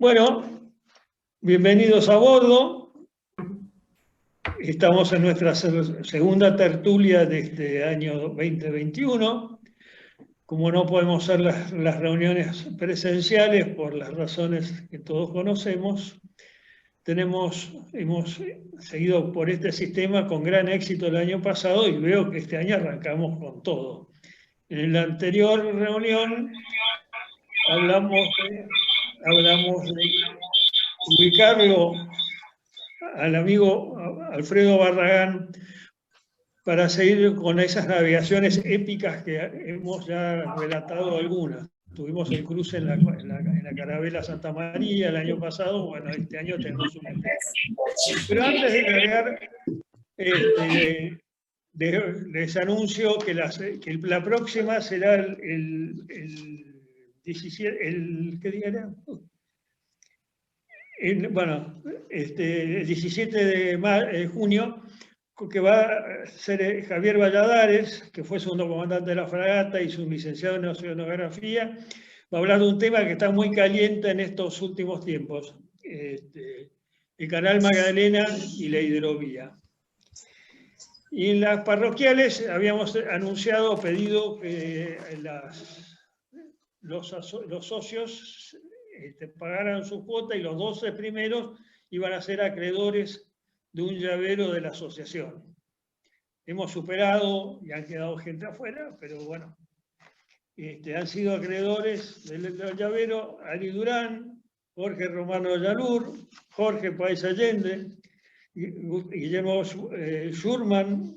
Bueno, bienvenidos a bordo. Estamos en nuestra segunda tertulia de este año 2021. Como no podemos hacer las reuniones presenciales por las razones que todos conocemos, hemos seguido por este sistema con gran éxito el año pasado y veo que este año arrancamos con todo. En la anterior reunión hablamos de ubicarlo al amigo Alfredo Barragán para seguir con esas navegaciones épicas que hemos ya relatado algunas. Tuvimos el cruce en la Carabela Santa María el año pasado, bueno, este año tenemos una especie. Pero antes de largar, les anuncio que la próxima será el 17, ¿qué día era? El 17 de junio, que va a ser Javier Valladares, que fue segundo comandante de la fragata y su licenciado en oceanografía, va a hablar de un tema que está muy caliente en estos últimos tiempos, el Canal Magdalena y la hidrovía. Y en las parroquiales habíamos anunciado, pedido que los socios pagaran su cuota y los 12 primeros iban a ser acreedores de un llavero de la asociación. Hemos superado y han quedado gente afuera, pero bueno, han sido acreedores del llavero Ali Durán, Jorge Romano Yalur, Jorge País Allende, Guillermo Schurman,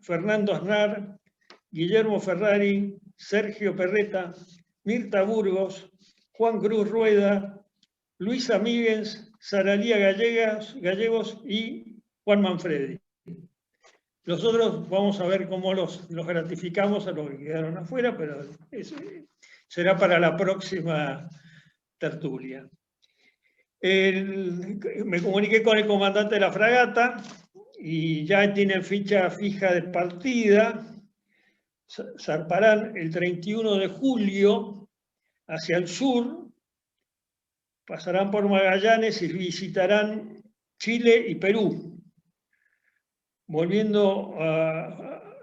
Fernando Aznar, Guillermo Ferrari, Sergio Perreta, Mirta Burgos, Juan Cruz Rueda, Luisa Míguez, Saralía Gallegos y Juan Manfredi. Nosotros vamos a ver cómo los gratificamos a los que quedaron afuera, pero será para la próxima tertulia. Me comuniqué con el comandante de la fragata y ya tienen ficha fija de partida. Zarparán el 31 de julio hacia el sur, pasarán por Magallanes y visitarán Chile y Perú, volviendo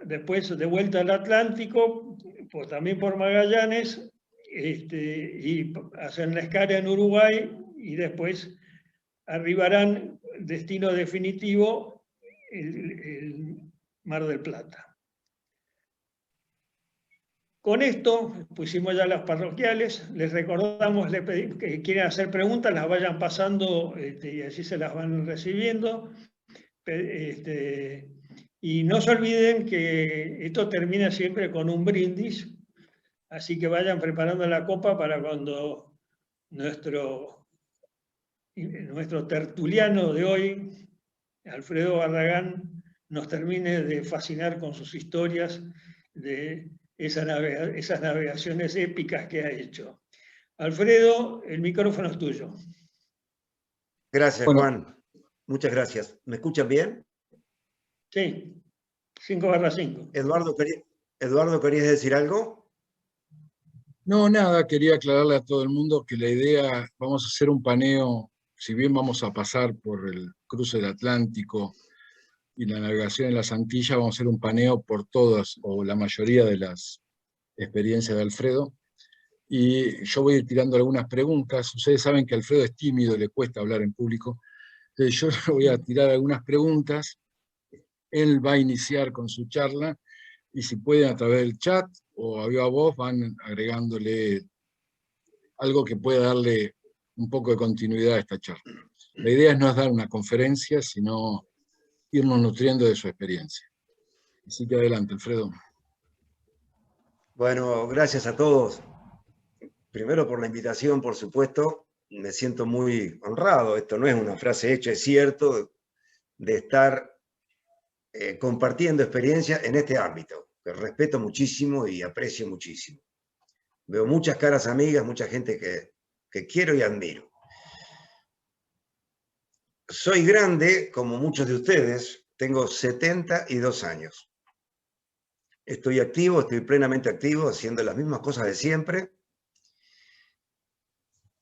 después de vuelta al Atlántico, pues también por Magallanes, y hacen la escala en Uruguay y después arribarán destino definitivo el Mar del Plata. Con esto pusimos ya las parroquiales, les recordamos que quieren hacer preguntas, las vayan pasando y así se las van recibiendo. Y no se olviden que esto termina siempre con un brindis, así que vayan preparando la copa para cuando nuestro tertuliano de hoy, Alfredo Barragán, nos termine de fascinar con sus historias de esas navegaciones épicas que ha hecho. Alfredo, el micrófono es tuyo. Gracias, Juan. Muchas gracias. ¿Me escuchan bien? Sí, 5/5. Eduardo, ¿querías decir algo? No, nada, quería aclararle a todo el mundo que la idea, vamos a hacer un paneo, si bien vamos a pasar por el cruce del Atlántico y la navegación en las Antillas, vamos a hacer un paneo por todas o la mayoría de las experiencias de Alfredo. Y yo voy a ir tirando algunas preguntas. Ustedes saben que Alfredo es tímido, le cuesta hablar en público. Entonces yo le voy a tirar algunas preguntas. Él va a iniciar con su charla y si pueden a través del chat o a viva voz van agregándole algo que pueda darle un poco de continuidad a esta charla. La idea no es dar una conferencia, sino irnos nutriendo de su experiencia. Así que adelante, Alfredo. Bueno, gracias a todos. Primero por la invitación, por supuesto. Me siento muy honrado. Esto no es una frase hecha, es cierto, de estar compartiendo experiencia en este ámbito, que respeto muchísimo y aprecio muchísimo. Veo muchas caras amigas, mucha gente que quiero y admiro. Soy grande, como muchos de ustedes, tengo 72 años. Estoy activo, estoy plenamente activo, haciendo las mismas cosas de siempre.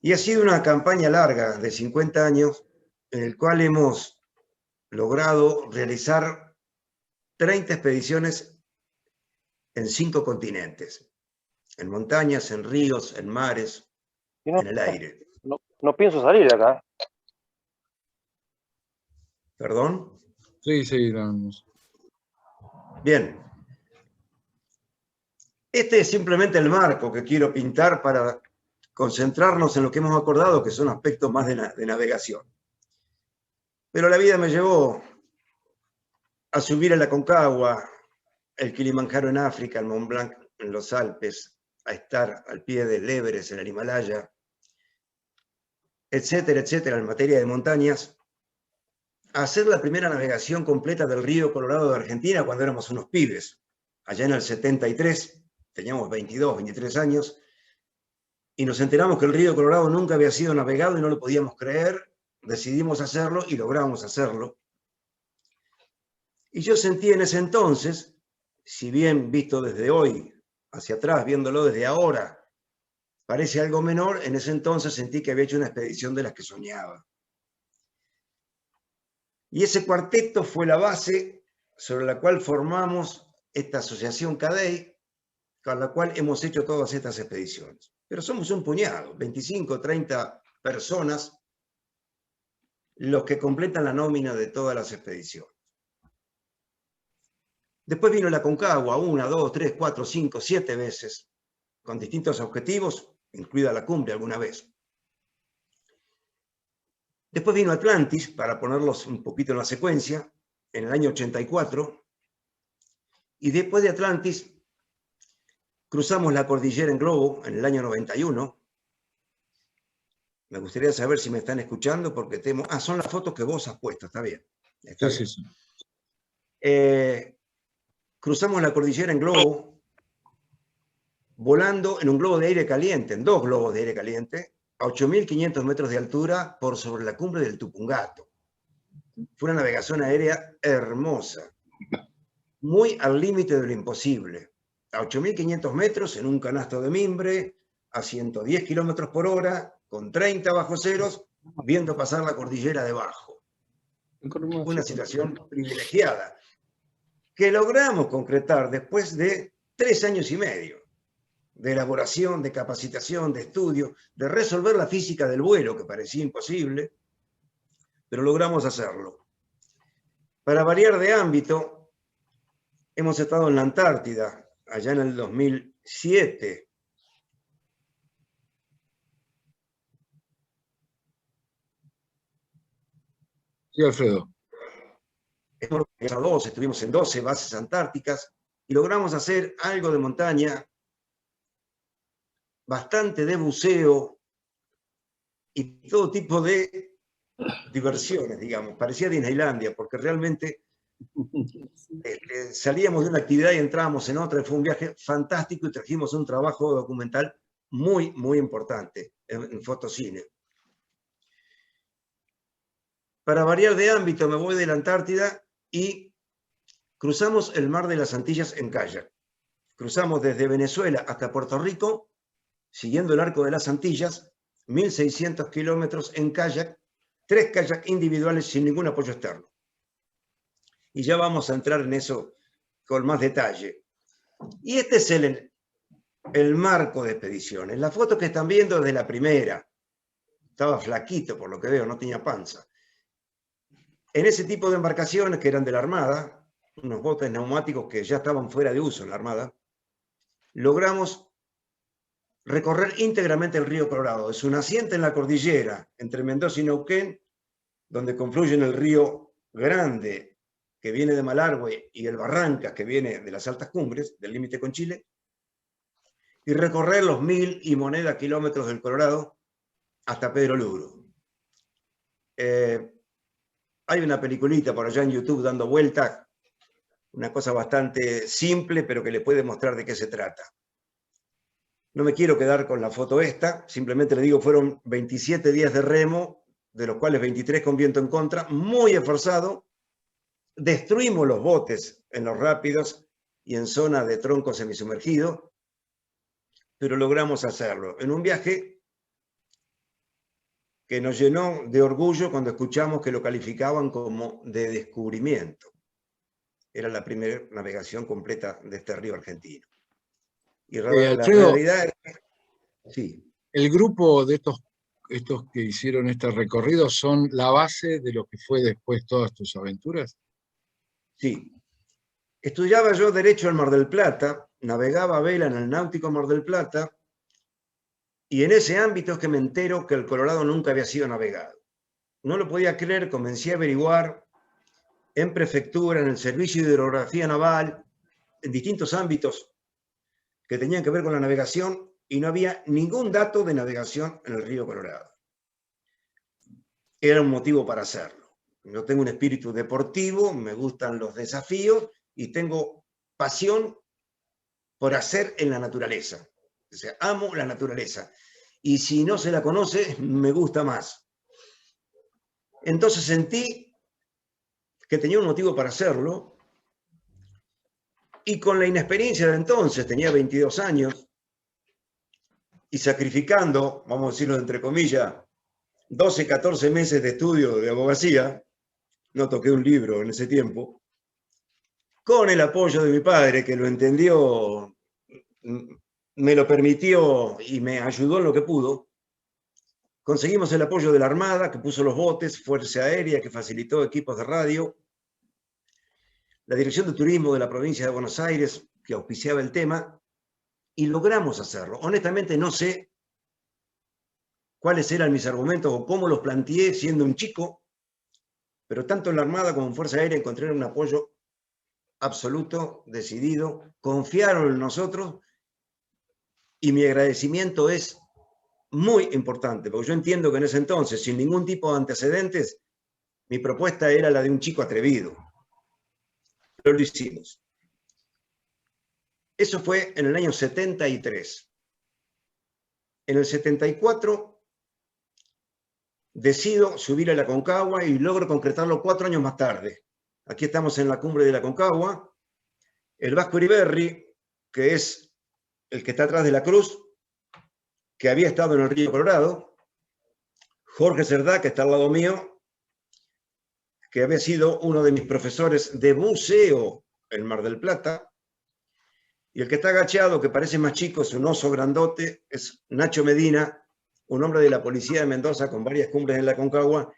Y ha sido una campaña larga de 50 años en el cual hemos logrado realizar 30 expediciones en 5 continentes, en montañas, en ríos, en mares, en el aire. No pienso salir de acá. ¿Perdón? Sí, sí, no. Bien. Este es simplemente el marco que quiero pintar para concentrarnos en lo que hemos acordado, que son aspectos más de navegación. Pero la vida me llevó a subir a la Aconcagua, el Kilimanjaro en África, el Mont Blanc en los Alpes, a estar al pie del Everest en el Himalaya, etcétera, etcétera, en materia de montañas, a hacer la primera navegación completa del río Colorado de Argentina cuando éramos unos pibes, allá en el 73, teníamos 22, 23 años, y nos enteramos que el río Colorado nunca había sido navegado y no lo podíamos creer, decidimos hacerlo y logramos hacerlo. Y yo sentí en ese entonces, si bien visto desde hoy hacia atrás, viéndolo desde ahora, parece algo menor, en ese entonces sentí que había hecho una expedición de las que soñaba. Y ese cuarteto fue la base sobre la cual formamos esta asociación CADEI, con la cual hemos hecho todas estas expediciones. Pero somos un puñado, 25, 30 personas, los que completan la nómina de todas las expediciones. Después vino la Aconcagua, 1, 2, 3, 4, 5, 7 veces, con distintos objetivos, incluida la cumbre alguna vez. Después vino Atlantis, para ponerlos un poquito en la secuencia, en el año 84. Y después de Atlantis, cruzamos la cordillera en globo en el año 91. Me gustaría saber si me están escuchando porque temo... Ah, son las fotos que vos has puesto, está bien. Está bien. Sí. Cruzamos la cordillera en globo, volando en un globo de aire caliente, en 2 globos de aire caliente, a 8.500 metros de altura por sobre la cumbre del Tupungato. Fue una navegación aérea hermosa, muy al límite de lo imposible. A 8.500 metros en un canasto de mimbre, a 110 kilómetros por hora, con 30 bajo ceros, viendo pasar la cordillera debajo. Una situación privilegiada que logramos concretar después de 3 años y medio de elaboración, de capacitación, de estudio, de resolver la física del vuelo, que parecía imposible, pero logramos hacerlo. Para variar de ámbito, hemos estado en la Antártida, allá en el 2007. Sí, Alfredo. Estuvimos en 12 bases antárticas y logramos hacer algo de montaña, bastante de buceo y todo tipo de diversiones, digamos. Parecía Disneylandia, porque realmente salíamos de una actividad y entrábamos en otra. Fue un viaje fantástico y trajimos un trabajo documental muy, muy importante en fotocine. Para variar de ámbito, me voy de la Antártida y cruzamos el mar de las Antillas en kayak. Cruzamos desde Venezuela hasta Puerto Rico, siguiendo el arco de las Antillas, 1.600 kilómetros en kayak, 3 kayaks individuales sin ningún apoyo externo. Y ya vamos a entrar en eso con más detalle. Y este es el marco de expediciones. La foto que están viendo es de la primera. Estaba flaquito, por lo que veo, no tenía panza. En ese tipo de embarcaciones que eran de la Armada, unos botes neumáticos que ya estaban fuera de uso en la Armada, logramos recorrer íntegramente el río Colorado, de su naciente en la cordillera, entre Mendoza y Neuquén, donde confluyen el río Grande, que viene de Malargüe, y el Barrancas, que viene de las altas cumbres, del límite con Chile, y recorrer los 1.000 y moneda kilómetros del Colorado hasta Pedro Luro. Hay una peliculita por allá en YouTube dando vuelta, una cosa bastante simple, pero que le puede mostrar de qué se trata. No me quiero quedar con la foto esta, simplemente le digo, fueron 27 días de remo, de los cuales 23 con viento en contra, muy esforzado. Destruimos los botes en los rápidos y en zona de tronco semisumergido, pero logramos hacerlo en un viaje que nos llenó de orgullo cuando escuchamos que lo calificaban como de descubrimiento. Era la primera navegación completa de este río argentino. Y la Alfredo, realidad es que, sí. el grupo de estos que hicieron este recorrido son la base de lo que fue después todas tus aventuras. Sí. Estudiaba yo Derecho en Mar del Plata, navegaba a vela en el Náutico Mar del Plata, y en ese ámbito es que me entero que el Colorado nunca había sido navegado. No lo podía creer, comencé a averiguar en prefectura, en el Servicio de Hidrografía Naval, en distintos ámbitos que tenían que ver con la navegación, y no había ningún dato de navegación en el río Colorado. Era un motivo para hacerlo. Yo tengo un espíritu deportivo, me gustan los desafíos y tengo pasión por hacer en la naturaleza. O sea, amo la naturaleza. Y si no se la conoce, me gusta más. Entonces sentí que tenía un motivo para hacerlo, y con la inexperiencia de entonces, tenía 22 años, y sacrificando, vamos a decirlo entre comillas, 12, 14 meses de estudio de abogacía, no toqué un libro en ese tiempo, con el apoyo de mi padre, que lo entendió, me lo permitió y me ayudó en lo que pudo. Conseguimos el apoyo de la Armada, que puso los botes, Fuerza Aérea, que facilitó equipos de radio, la Dirección de Turismo de la provincia de Buenos Aires, que auspiciaba el tema, y logramos hacerlo. Honestamente no sé cuáles eran mis argumentos o cómo los planteé siendo un chico, pero tanto en la Armada como en Fuerza Aérea encontré un apoyo absoluto, decidido, confiaron en nosotros, y mi agradecimiento es muy importante, porque yo entiendo que en ese entonces, sin ningún tipo de antecedentes, mi propuesta era la de un chico atrevido. Pero lo hicimos. Eso fue en el año 73. En el 74 decido subir a la Aconcagua y logro concretarlo 4 años más tarde. Aquí estamos en la cumbre de la Aconcagua. El Vasco Iriberri, que es el que está atrás de la cruz, que había estado en el río Colorado. Jorge Cerdá, que está al lado mío, que había sido uno de mis profesores de buceo en Mar del Plata. Y el que está agachado, que parece más chico, es un oso grandote, es Nacho Medina, un hombre de la policía de Mendoza con varias cumbres en la Aconcagua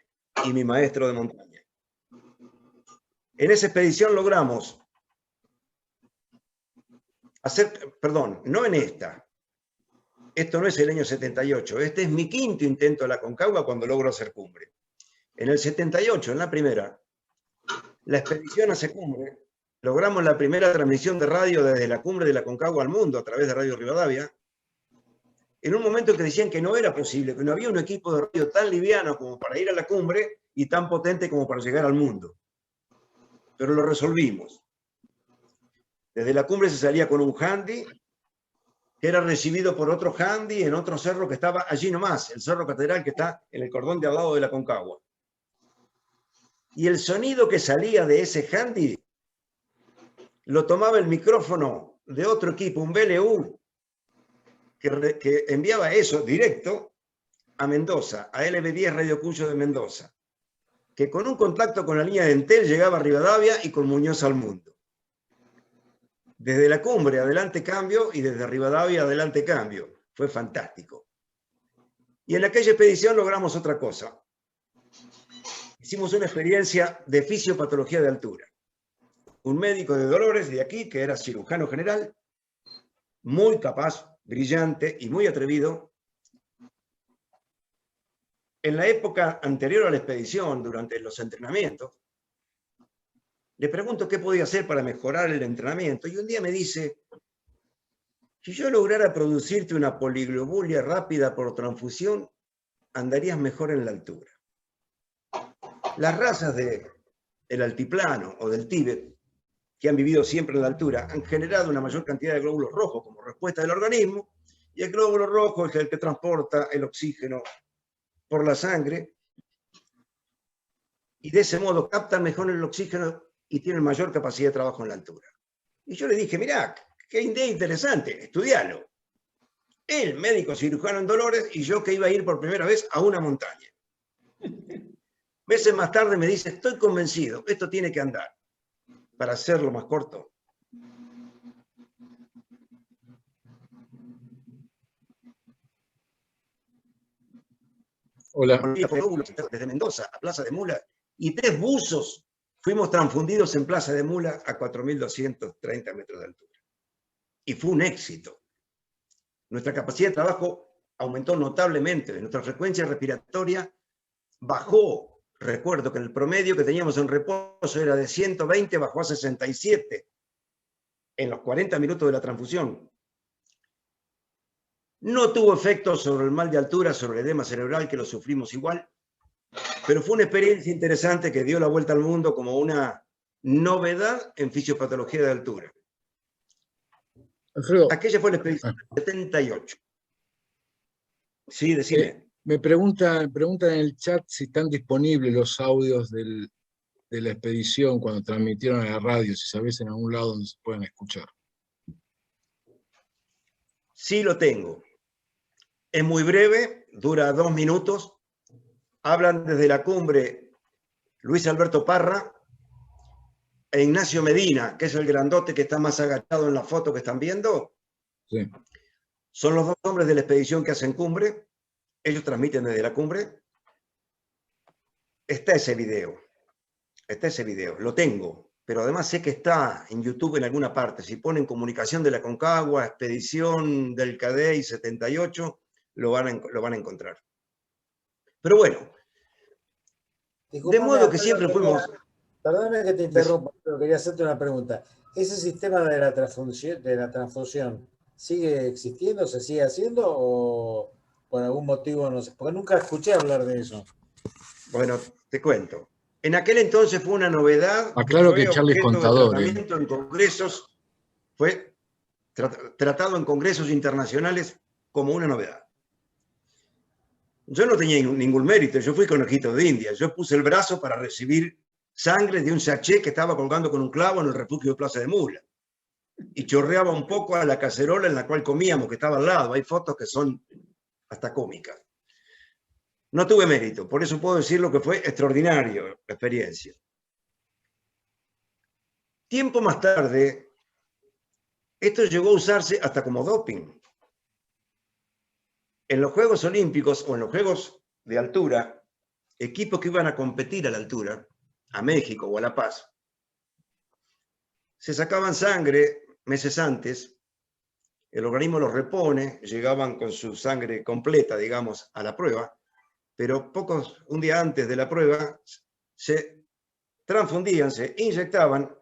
y mi maestro de montaña. En esa expedición logramos hacer, perdón, no en esta, esto no es el año 78, este es mi quinto intento de la Aconcagua cuando logro hacer cumbre. En el 78, en la primera, la expedición hace cumbre, logramos la primera transmisión de radio desde la cumbre de la Aconcagua al mundo a través de Radio Rivadavia, en un momento en que decían que no era posible, que no había un equipo de radio tan liviano como para ir a la cumbre y tan potente como para llegar al mundo. Pero lo resolvimos. Desde la cumbre se salía con un handy, que era recibido por otro handy en otro cerro que estaba allí nomás, el Cerro Catedral, que está en el cordón de al lado de la Aconcagua. Y el sonido que salía de ese handy lo tomaba el micrófono de otro equipo, un BLU, que enviaba eso directo a Mendoza, a LB10 Radio Cuyo de Mendoza, que con un contacto con la línea de Entel llegaba a Rivadavia y con Muñoz al mundo. Desde la cumbre, adelante cambio, y desde Rivadavia, adelante cambio. Fue fantástico. Y en aquella expedición logramos otra cosa. Hicimos una experiencia de fisiopatología de altura. Un médico de Dolores de aquí, que era cirujano general, muy capaz, brillante y muy atrevido. En la época anterior a la expedición, durante los entrenamientos, le pregunto qué podía hacer para mejorar el entrenamiento, y un día me dice: si yo lograra producirte una poliglobulia rápida por transfusión, andarías mejor en la altura. Las razas del altiplano o del Tíbet, que han vivido siempre en la altura, han generado una mayor cantidad de glóbulos rojos como respuesta del organismo, y el glóbulo rojo es el que transporta el oxígeno por la sangre, y de ese modo captan mejor el oxígeno y tienen mayor capacidad de trabajo en la altura. Y yo le dije: mirá, qué idea interesante, estudialo. Él, médico cirujano en Dolores, y yo que iba a ir por primera vez a una montaña. Meses más tarde me dice, estoy convencido, esto tiene que andar. Para hacerlo más corto. Hola. Desde Mendoza a Plaza de Mula, y 3 buzos fuimos transfundidos en Plaza de Mula a 4.230 metros de altura. Y fue un éxito. Nuestra capacidad de trabajo aumentó notablemente, nuestra frecuencia respiratoria bajó. Recuerdo que el promedio que teníamos en reposo era de 120, bajó a 67 en los 40 minutos de la transfusión. No tuvo efecto sobre el mal de altura, sobre el edema cerebral, que lo sufrimos igual, pero fue una experiencia interesante que dio la vuelta al mundo como una novedad en fisiopatología de altura. Alfredo. Aquella fue la expedición del 78. Sí, decime. Me preguntan en el chat si están disponibles los audios de la expedición cuando transmitieron a la radio, si sabés en algún lado donde se pueden escuchar. Sí lo tengo. Es muy breve, dura 2 minutos. Hablan desde la cumbre Luis Alberto Parra e Ignacio Medina, que es el grandote que está más agachado en la foto que están viendo. Sí. Son los 2 hombres de la expedición que hacen cumbre. Ellos transmiten desde la cumbre. Está ese video. Lo tengo. Pero además sé que está en YouTube en alguna parte. Si ponen Comunicación de la Concagua, Expedición del CADEI 78, lo van a encontrar. Pero bueno, Disculpame, de modo que Alfredo, siempre fuimos... Perdóname que te interrumpa, pero quería hacerte una pregunta. ¿Ese sistema de la transfusión sigue existiendo, se sigue haciendo o por algún motivo no sé? Porque nunca escuché hablar de eso. Bueno, te cuento. En aquel entonces fue una novedad. Aclaro que Charlie es contador. En congresos, fue tratado en congresos internacionales como una novedad. Yo no tenía ningún mérito, yo fui conejito de India. Yo puse el brazo para recibir sangre de un sachet que estaba colgando con un clavo en el refugio de Plaza de Mula. Y chorreaba un poco a la cacerola en la cual comíamos, que estaba al lado. Hay fotos que son hasta cómicas. No tuve mérito, por eso puedo decir lo que fue extraordinario la experiencia. Tiempo más tarde, esto llegó a usarse hasta como doping. En los Juegos Olímpicos o en los Juegos de altura, equipos que iban a competir a la altura, a México o a La Paz, se sacaban sangre meses antes, el organismo los repone, llegaban con su sangre completa, digamos, a la prueba, pero un día antes de la prueba, se transfundían, se inyectaban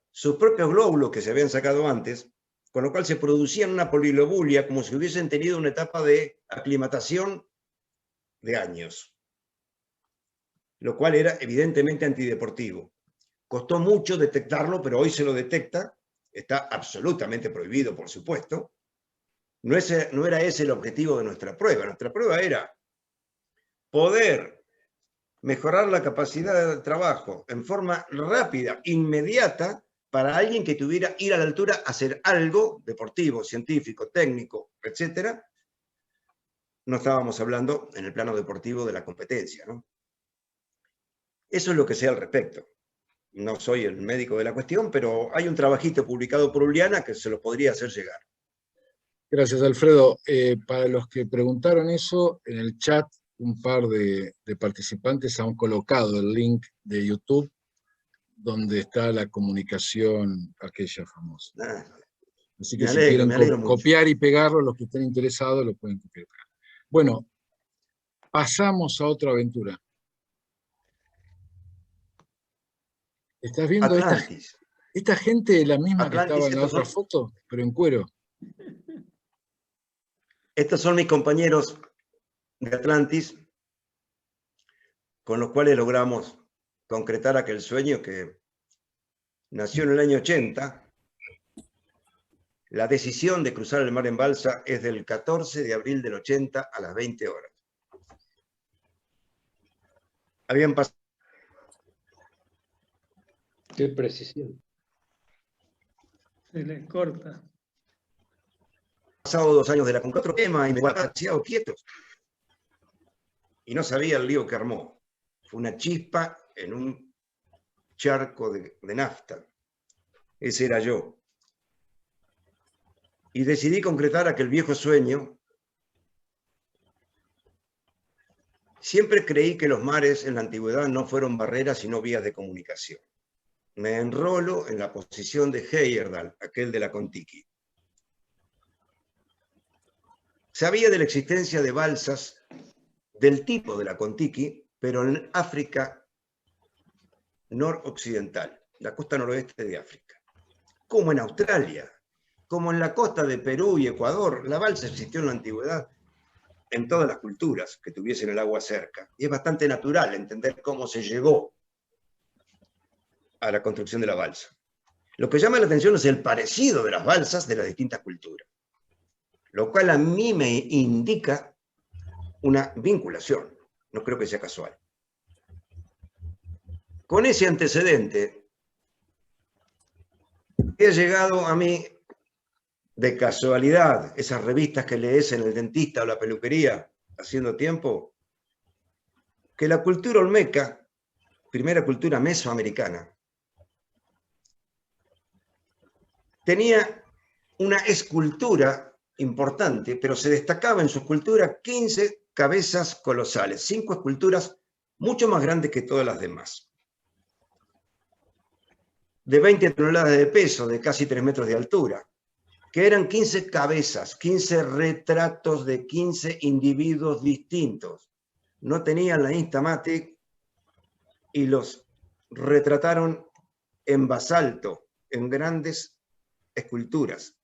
sus propios glóbulos que se habían sacado antes, con lo cual se producían una poliglobulia como si hubiesen tenido una etapa de aclimatación de años, lo cual era evidentemente antideportivo. Costó mucho detectarlo, pero hoy se lo detecta, está absolutamente prohibido, por supuesto. No era ese el objetivo de nuestra prueba. Nuestra prueba era poder mejorar la capacidad de trabajo en forma rápida, inmediata, para alguien que tuviera ir a la altura a hacer algo deportivo, científico, técnico, etc. No estábamos hablando en el plano deportivo de la competencia, ¿no? Eso es lo que sé al respecto. No soy el médico de la cuestión, pero hay un trabajito publicado por Uliana que se lo podría hacer llegar. Gracias, Alfredo. Para los que preguntaron eso, en el chat un par de participantes han colocado el link de YouTube donde está la comunicación aquella famosa. Así que si quieren copiar y pegarlo, los que estén interesados lo pueden copiar y pegar. Bueno, pasamos a otra aventura. ¿Estás viendo esta gente es la misma que estaba en la otra foto, pero en cuero? Estos son mis compañeros de Atlantis, con los cuales logramos concretar aquel sueño que nació en el año 80. La decisión de cruzar el mar en balsa es del 14 de abril del 80 a las 20 horas. Habían pasado... Qué precisión. Se les corta. Pasado 2 años de la conquista, otro tema y me quedaba demasiado quietos. Y no sabía el lío que armó. Fue una chispa en un charco de nafta. Ese era yo. Y decidí concretar aquel viejo sueño. Siempre creí que los mares en la antigüedad no fueron barreras sino vías de comunicación. Me enrolo en la posición de Heyerdahl, aquel de la Kon-Tiki. Sabía de la existencia de balsas del tipo de la Kon-Tiki, pero en África noroccidental, la costa noroeste de África. Como en Australia, como en la costa de Perú y Ecuador, la balsa existió en la antigüedad en todas las culturas que tuviesen el agua cerca. Y es bastante natural entender cómo se llegó a la construcción de la balsa. Lo que llama la atención es el parecido de las balsas de las distintas culturas, lo cual a mí me indica una vinculación, no creo que sea casual. Con ese antecedente, he llegado a mí de casualidad, esas revistas que lees en el dentista o la peluquería haciendo tiempo, que la cultura olmeca, primera cultura mesoamericana, tenía una escultura importante, pero se destacaba en su escultura 15 cabezas colosales, 5 esculturas mucho más grandes que todas las demás. De 20 toneladas de peso, de casi 3 metros de altura, que eran 15 cabezas, 15 retratos de 15 individuos distintos. No tenían la Instamatic y los retrataron en basalto, en grandes esculturas,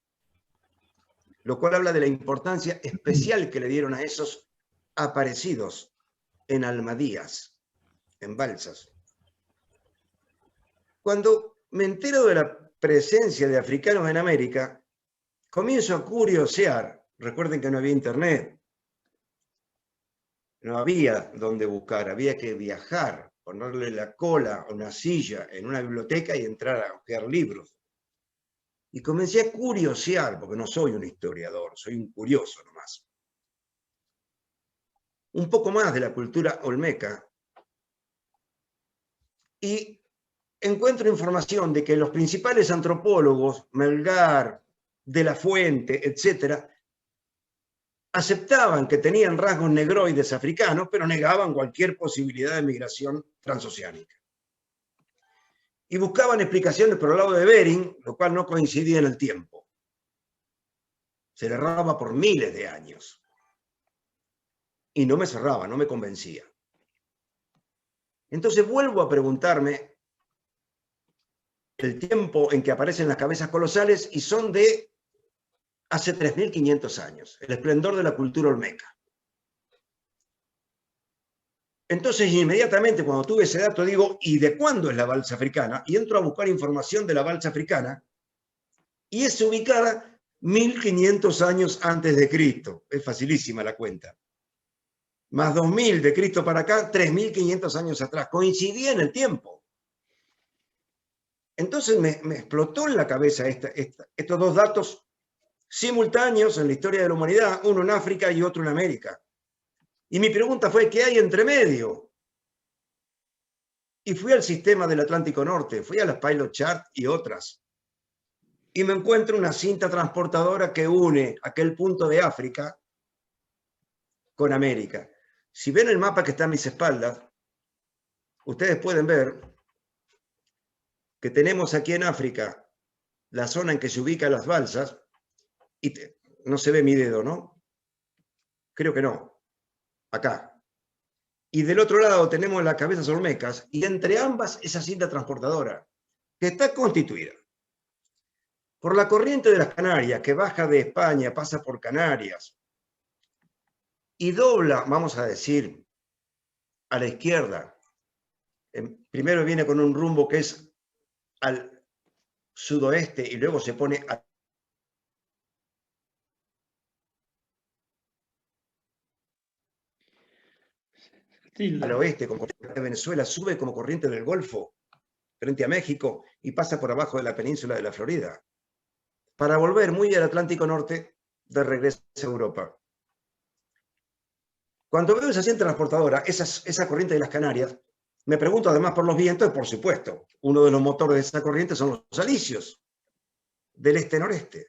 lo cual habla de la importancia especial que le dieron a esos aparecidos en almadías, en balsas. Cuando me entero de la presencia de africanos en América, comienzo a curiosear. Recuerden que no había internet, no había dónde buscar, había que viajar, ponerle la cola a una silla en una biblioteca y entrar a buscar libros. Y comencé a curiosear, porque no soy un historiador, soy un curioso nomás. Un poco más de la cultura olmeca. Y encuentro información de que los principales antropólogos, Melgar, De la Fuente, etc., aceptaban que tenían rasgos negroides africanos, pero negaban cualquier posibilidad de migración transoceánica. Y buscaban explicaciones por el lado de Bering, lo cual no coincidía en el tiempo. Se le erraba por miles de años. Y no me cerraba, no me convencía. Entonces vuelvo a preguntarme el tiempo en que aparecen las cabezas colosales y son de hace 3.500 años, el esplendor de la cultura olmeca. Entonces, inmediatamente cuando tuve ese dato, digo, ¿y de cuándo es la balsa africana? Y entro a buscar información de la balsa africana y es ubicada 1.500 años antes de Cristo. Es facilísima la cuenta. Más 2.000 de Cristo para acá, 3.500 años atrás. Coincidía en el tiempo. Entonces me explotó en la cabeza estos dos datos simultáneos en la historia de la humanidad, uno en África y otro en América. Y mi pregunta fue, ¿qué hay entre medio? Y fui al sistema del Atlántico Norte, fui a las Pilot Chart y otras. Y me encuentro una cinta transportadora que une aquel punto de África con América. Si ven el mapa que está a mis espaldas, ustedes pueden ver que tenemos aquí en África la zona en que se ubican las balsas, y no se ve mi dedo, ¿no? Creo que no. Acá. Y del otro lado tenemos las cabezas olmecas, y entre ambas esa cinta transportadora, que está constituida por la corriente de las Canarias, que baja de España, pasa por Canarias, y dobla, vamos a decir, a la izquierda. Primero viene con un rumbo que es al sudoeste, y luego se pone al oeste, como corriente de Venezuela, sube como corriente del Golfo, frente a México, y pasa por abajo de la península de la Florida, para volver muy al Atlántico Norte, de regreso a Europa. Cuando veo esa cinta transportadora, esa corriente de las Canarias, Me pregunto además por los vientos, y por supuesto, uno de los motores de esa corriente son los alisios, del este-noreste.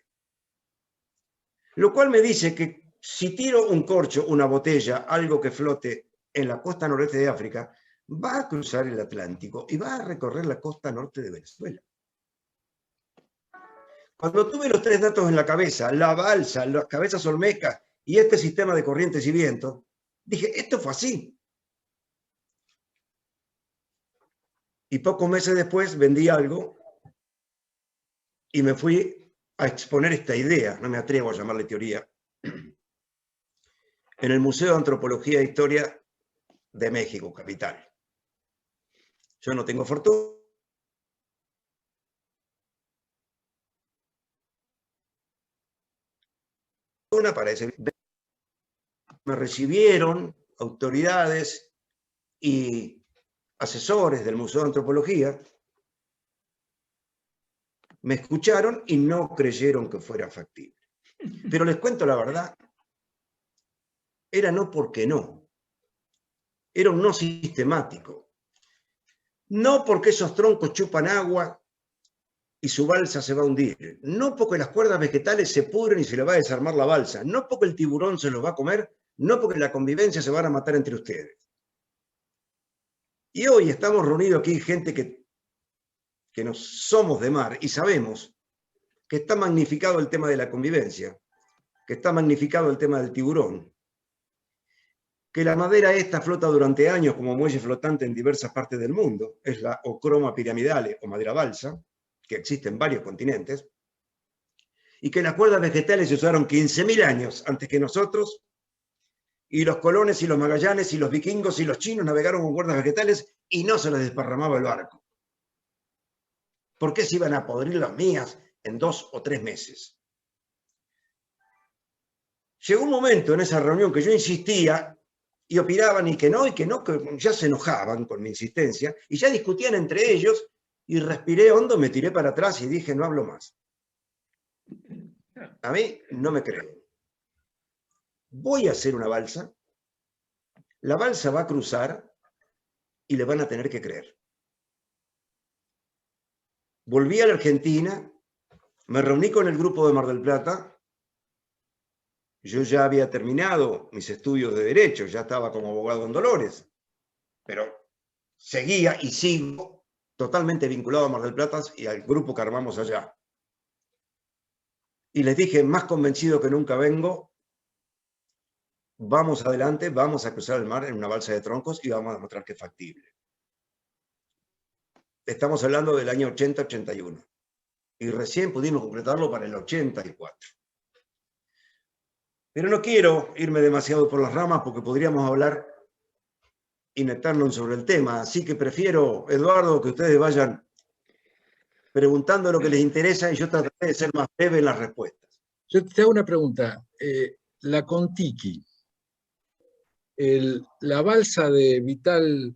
Lo cual me dice que si tiro un corcho, una botella, algo que flote en la costa noreste de África, va a cruzar el Atlántico y va a recorrer la costa norte de Venezuela. Cuando tuve los tres datos en la cabeza, la balsa, las cabezas olmecas y este sistema de corrientes y vientos, dije, esto fue así. Y pocos meses después vendí algo y me fui a exponer esta idea, no me atrevo a llamarle teoría, en el Museo de Antropología e Historia de México, capital. Yo no tengo fortuna. Para ese... Me recibieron autoridades y asesores del Museo de Antropología, me escucharon y no creyeron que fuera factible. Pero les cuento la verdad, era no porque no, era un no sistemático. No porque esos troncos chupan agua y su balsa se va a hundir, no porque las cuerdas vegetales se pudren y se le va a desarmar la balsa, no porque el tiburón se los va a comer, no porque la convivencia se van a matar entre ustedes. Y hoy estamos reunidos aquí gente que no somos de mar y sabemos que está magnificado el tema de la convivencia, que está magnificado el tema del tiburón, que la madera esta flota durante años como muelle flotante en diversas partes del mundo, es la Ochroma piramidale o madera balsa, que existe en varios continentes, y que las cuerdas vegetales se usaron 15.000 años antes que nosotros, y los colones y los magallanes y los vikingos y los chinos navegaron con cuerdas vegetales y no se les desparramaba el barco. ¿Por qué se iban a podrir las mías en 2 o 3 meses? Llegó un momento en esa reunión que yo insistía y opinaban y que ya se enojaban con mi insistencia y ya discutían entre ellos y respiré hondo, me tiré para atrás y dije, no hablo más. A mí no me creen. Voy a hacer una balsa, la balsa va a cruzar y le van a tener que creer. Volví a la Argentina, me reuní con el grupo de Mar del Plata, yo ya había terminado mis estudios de Derecho, ya estaba como abogado en Dolores, pero seguía y sigo totalmente vinculado a Mar del Plata y al grupo que armamos allá. Y les dije, más convencido que nunca vengo, vamos adelante, vamos a cruzar el mar en una balsa de troncos y vamos a demostrar que es factible. Estamos hablando del año 80-81 y recién pudimos concretarlo para el 84. Pero no quiero irme demasiado por las ramas porque podríamos hablar in eternum sobre el tema, así que prefiero, Eduardo, que ustedes vayan preguntando lo que les interesa y yo trataré de ser más breve en las respuestas. Yo te hago una pregunta. La Kon-Tiki, la balsa de Vital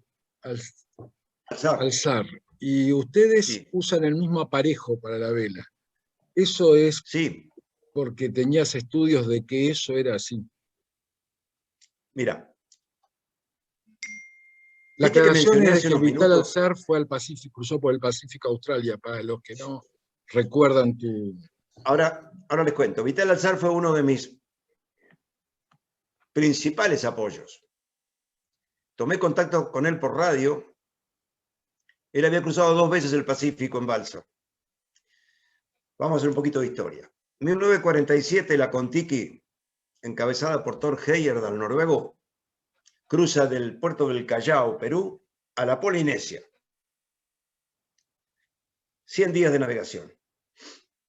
Alzar, y ustedes Sí. usan el mismo aparejo para la vela. ¿Eso es Sí, porque tenías estudios de que eso era así? mira. La Viste que aclaración mencioné es hace que unos Vital minutos. Alzar fue al Pacífico, cruzó por el Pacífico a Australia, para los que no recuerdan tu... Ahora les cuento. Vital Alzar fue uno de mis principales apoyos. Tomé contacto con él por radio. Él había cruzado 2 veces el Pacífico en balsa. Vamos a hacer un poquito de historia. En 1947, la Kon-Tiki, encabezada por Thor Heyerdahl, noruego, cruza del puerto del Callao, Perú, a la Polinesia. 100 días de navegación.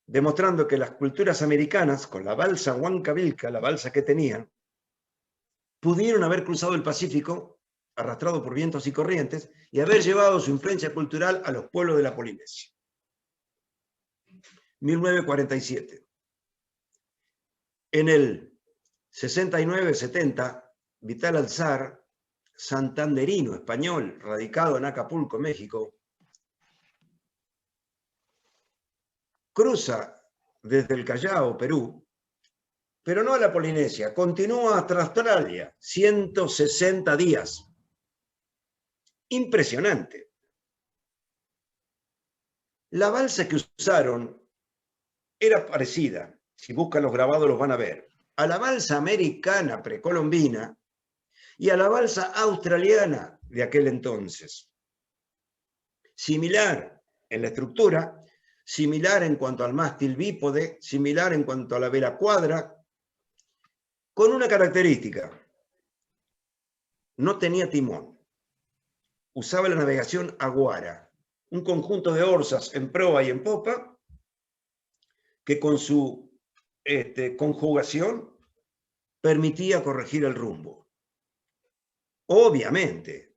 Demostrando que las culturas americanas, con la balsa Huancavilca, la balsa que tenían, pudieron haber cruzado el Pacífico arrastrado por vientos y corrientes y haber llevado su influencia cultural a los pueblos de la Polinesia. 1947. En el 69-70, Vital Alzar, santanderino español, radicado en Acapulco, México, cruza desde el Callao, Perú, pero no a la Polinesia, continúa hasta Australia, 160 días. impresionante. La balsa que usaron era parecida, si buscan los grabados los van a ver, a la balsa americana precolombina y a la balsa australiana de aquel entonces. Similar en la estructura, similar en cuanto al mástil bípode, similar en cuanto a la vela cuadra, con una característica: no tenía timón. Usaba la navegación aguara, un conjunto de orzas en proa y en popa, que con su conjugación permitía corregir el rumbo. Obviamente,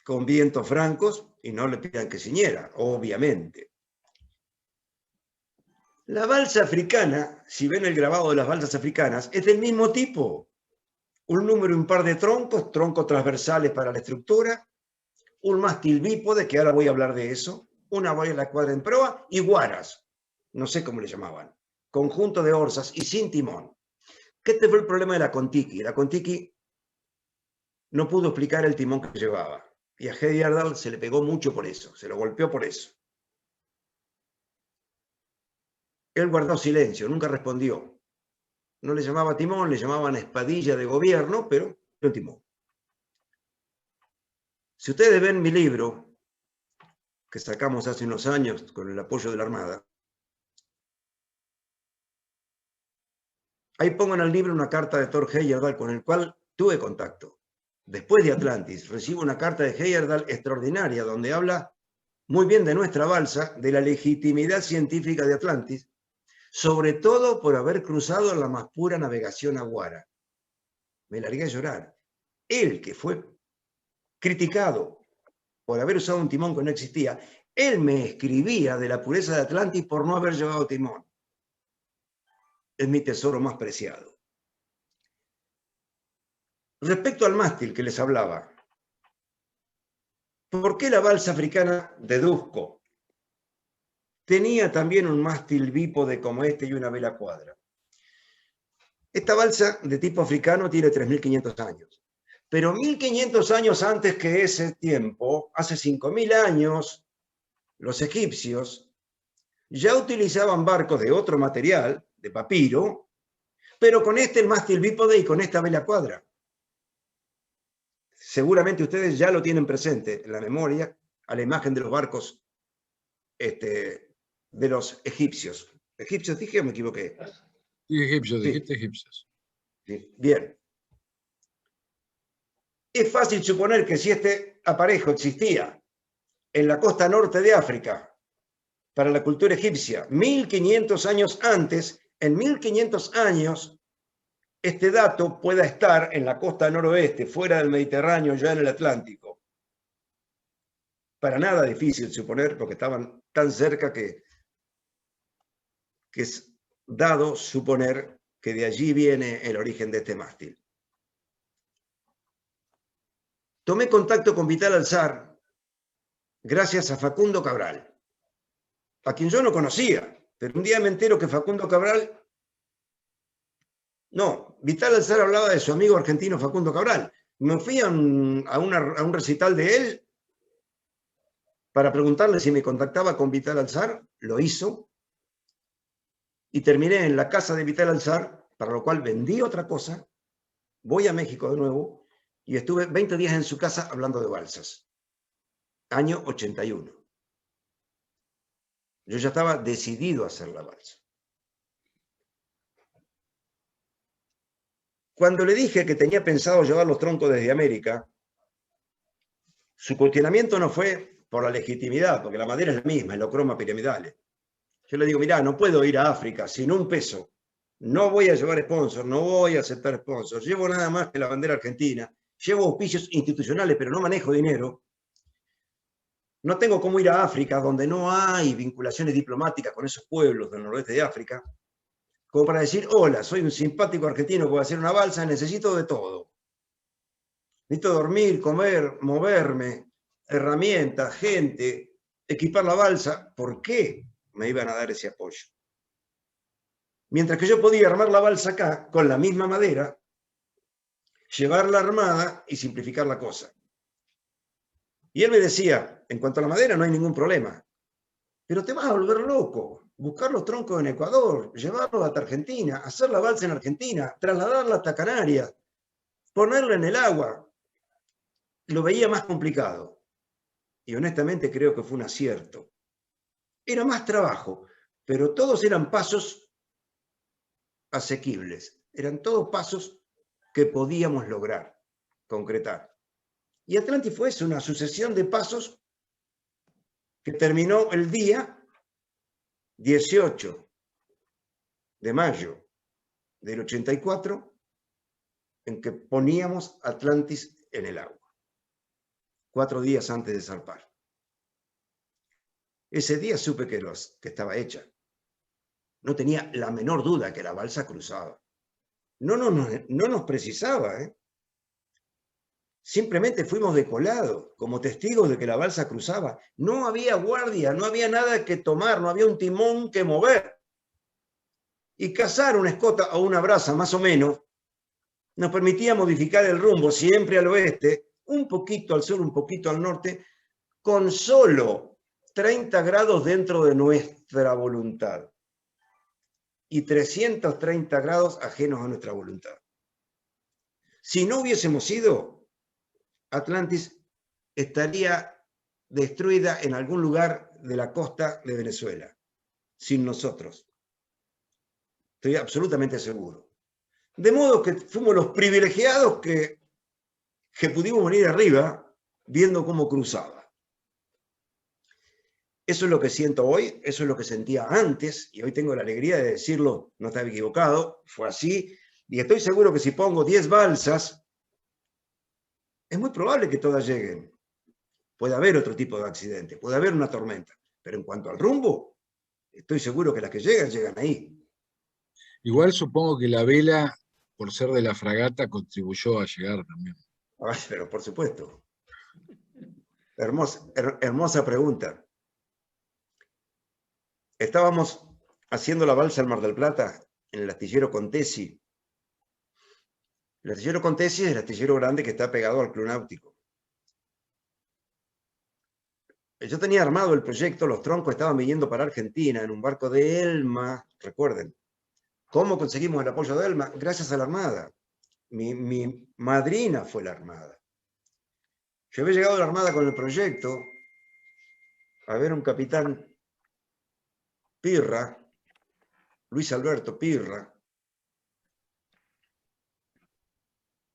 con vientos francos, y no le pidan que ciñera, obviamente. La balsa africana, si ven el grabado de las balsas africanas, es del mismo tipo. Un número impar de troncos, troncos transversales para la estructura, un mástil bípode, que ahora voy a hablar de eso, una vela cuadra en proa y guaras, no sé cómo le llamaban, conjunto de orzas y sin timón. ¿Qué fue el problema de la Kon-Tiki? La Kon-Tiki no pudo explicar el timón que llevaba. Y a Heyerdahl se le pegó mucho por eso, se lo golpeó por eso. Él guardó silencio, nunca respondió. No le llamaba timón, le llamaban espadilla de gobierno, pero no timón. Si ustedes ven mi libro, que sacamos hace unos años con el apoyo de la Armada, ahí pongo en el libro una carta de Thor Heyerdahl con el cual tuve contacto. Después de Atlantis, recibo una carta de Heyerdahl extraordinaria, donde habla muy bien de nuestra balsa, de la legitimidad científica de Atlantis, sobre todo por haber cruzado la más pura navegación aguara. Me largué a llorar. Él, que fue criticado por haber usado un timón que no existía, él me escribía de la pureza de Atlantis por no haber llevado timón. Es mi tesoro más preciado. Respecto al mástil que les hablaba, ¿por qué la balsa africana deduzco tenía también un mástil bípode como este y una vela cuadra? Esta balsa de tipo africano tiene 3.500 años, pero 1.500 años antes que ese tiempo, hace 5.000 años, los egipcios ya utilizaban barcos de otro material, de papiro, pero con este el mástil bípode y con esta vela cuadra. Seguramente ustedes ya lo tienen presente en la memoria a la imagen de los barcos de los egipcios. ¿Egipcios dije o me equivoqué? Sí, egipcios, Sí. dijiste egipcios. Sí. Bien. Es fácil suponer que si este aparejo existía en la costa norte de África para la cultura egipcia 1.500 años antes, en 1.500 años este dato pueda estar en la costa noroeste, fuera del Mediterráneo, ya en el Atlántico. Para nada difícil suponer, porque estaban tan cerca que es dado suponer que de allí viene el origen de este mástil. Tomé contacto con Vital Alzar gracias a Facundo Cabral, a quien yo no conocía, pero un día me entero que Facundo Cabral... No, Vital Alzar hablaba de su amigo argentino Facundo Cabral. Me fui a un recital de él para preguntarle si me contactaba con Vital Alzar, lo hizo, y terminé en la casa de Vital Alzar, para lo cual vendí otra cosa, voy a México de nuevo, y estuve 20 días en su casa hablando de balsas. Año 81. Yo ya estaba decidido a hacer la balsa. Cuando le dije que tenía pensado llevar los troncos desde América, su cuestionamiento no fue por la legitimidad, porque la madera es la misma, es la croma piramidales. Yo le digo, mirá, no puedo ir a África sin un peso. No voy a llevar sponsor, no voy a aceptar sponsor. Llevo nada más que la bandera argentina. Llevo auspicios institucionales, pero no manejo dinero. No tengo cómo ir a África, donde no hay vinculaciones diplomáticas con esos pueblos del noroeste de África, como para decir, hola, soy un simpático argentino que voy a hacer una balsa, necesito de todo. Necesito dormir, comer, moverme, herramientas, gente, equipar la balsa. ¿Por qué me iban a dar ese apoyo? Mientras que yo podía armar la balsa acá, con la misma madera, llevarla armada y simplificar la cosa. Y él me decía, en cuanto a la madera no hay ningún problema, pero te vas a volver loco. Buscar los troncos en Ecuador, llevarlos hasta Argentina, hacer la balsa en Argentina, trasladarla hasta Canarias, ponerla en el agua. Lo veía más complicado. Y honestamente creo que fue un acierto. Era más trabajo, pero todos eran pasos asequibles. Eran todos pasos que podíamos lograr, concretar. Y Atlantis fue eso, una sucesión de pasos que terminó el día 18 de mayo del 84, en que poníamos Atlantis en el agua, 4 días antes de zarpar. Ese día supe que estaba hecha. No tenía la menor duda que la balsa cruzaba. No nos precisaba, ¿eh? Simplemente fuimos de colado, como testigos de que la balsa cruzaba. No había guardia, no había nada que tomar, no había un timón que mover. Y cazar una escota o una braza, más o menos, nos permitía modificar el rumbo siempre al oeste, un poquito al sur, un poquito al norte, con solo 30 grados dentro de nuestra voluntad y 330 grados ajenos a nuestra voluntad. Si no hubiésemos ido, Atlantis estaría destruida en algún lugar de la costa de Venezuela, sin nosotros. Estoy absolutamente seguro. De modo que fuimos los privilegiados que pudimos venir arriba viendo cómo cruzaba. Eso es lo que siento hoy, eso es lo que sentía antes, y hoy tengo la alegría de decirlo, no estaba equivocado, fue así, y estoy seguro que si pongo 10 balsas, es muy probable que todas lleguen. Puede haber otro tipo de accidente, puede haber una tormenta, pero en cuanto al rumbo, estoy seguro que las que llegan ahí. Igual supongo que la vela, por ser de la fragata, contribuyó a llegar también. Ay, pero por supuesto. Hermosa pregunta. Estábamos haciendo la balsa al Mar del Plata, en el astillero Contesi. El astillero Contesi es el astillero grande que está pegado al Club Náutico. Yo tenía armado el proyecto, los troncos estaban viniendo para Argentina en un barco de Elma, recuerden. ¿Cómo conseguimos el apoyo de Elma? Gracias a la Armada. Mi madrina fue la Armada. Yo había llegado a la Armada con el proyecto, a ver un capitán Pirra, Luis Alberto Pirra.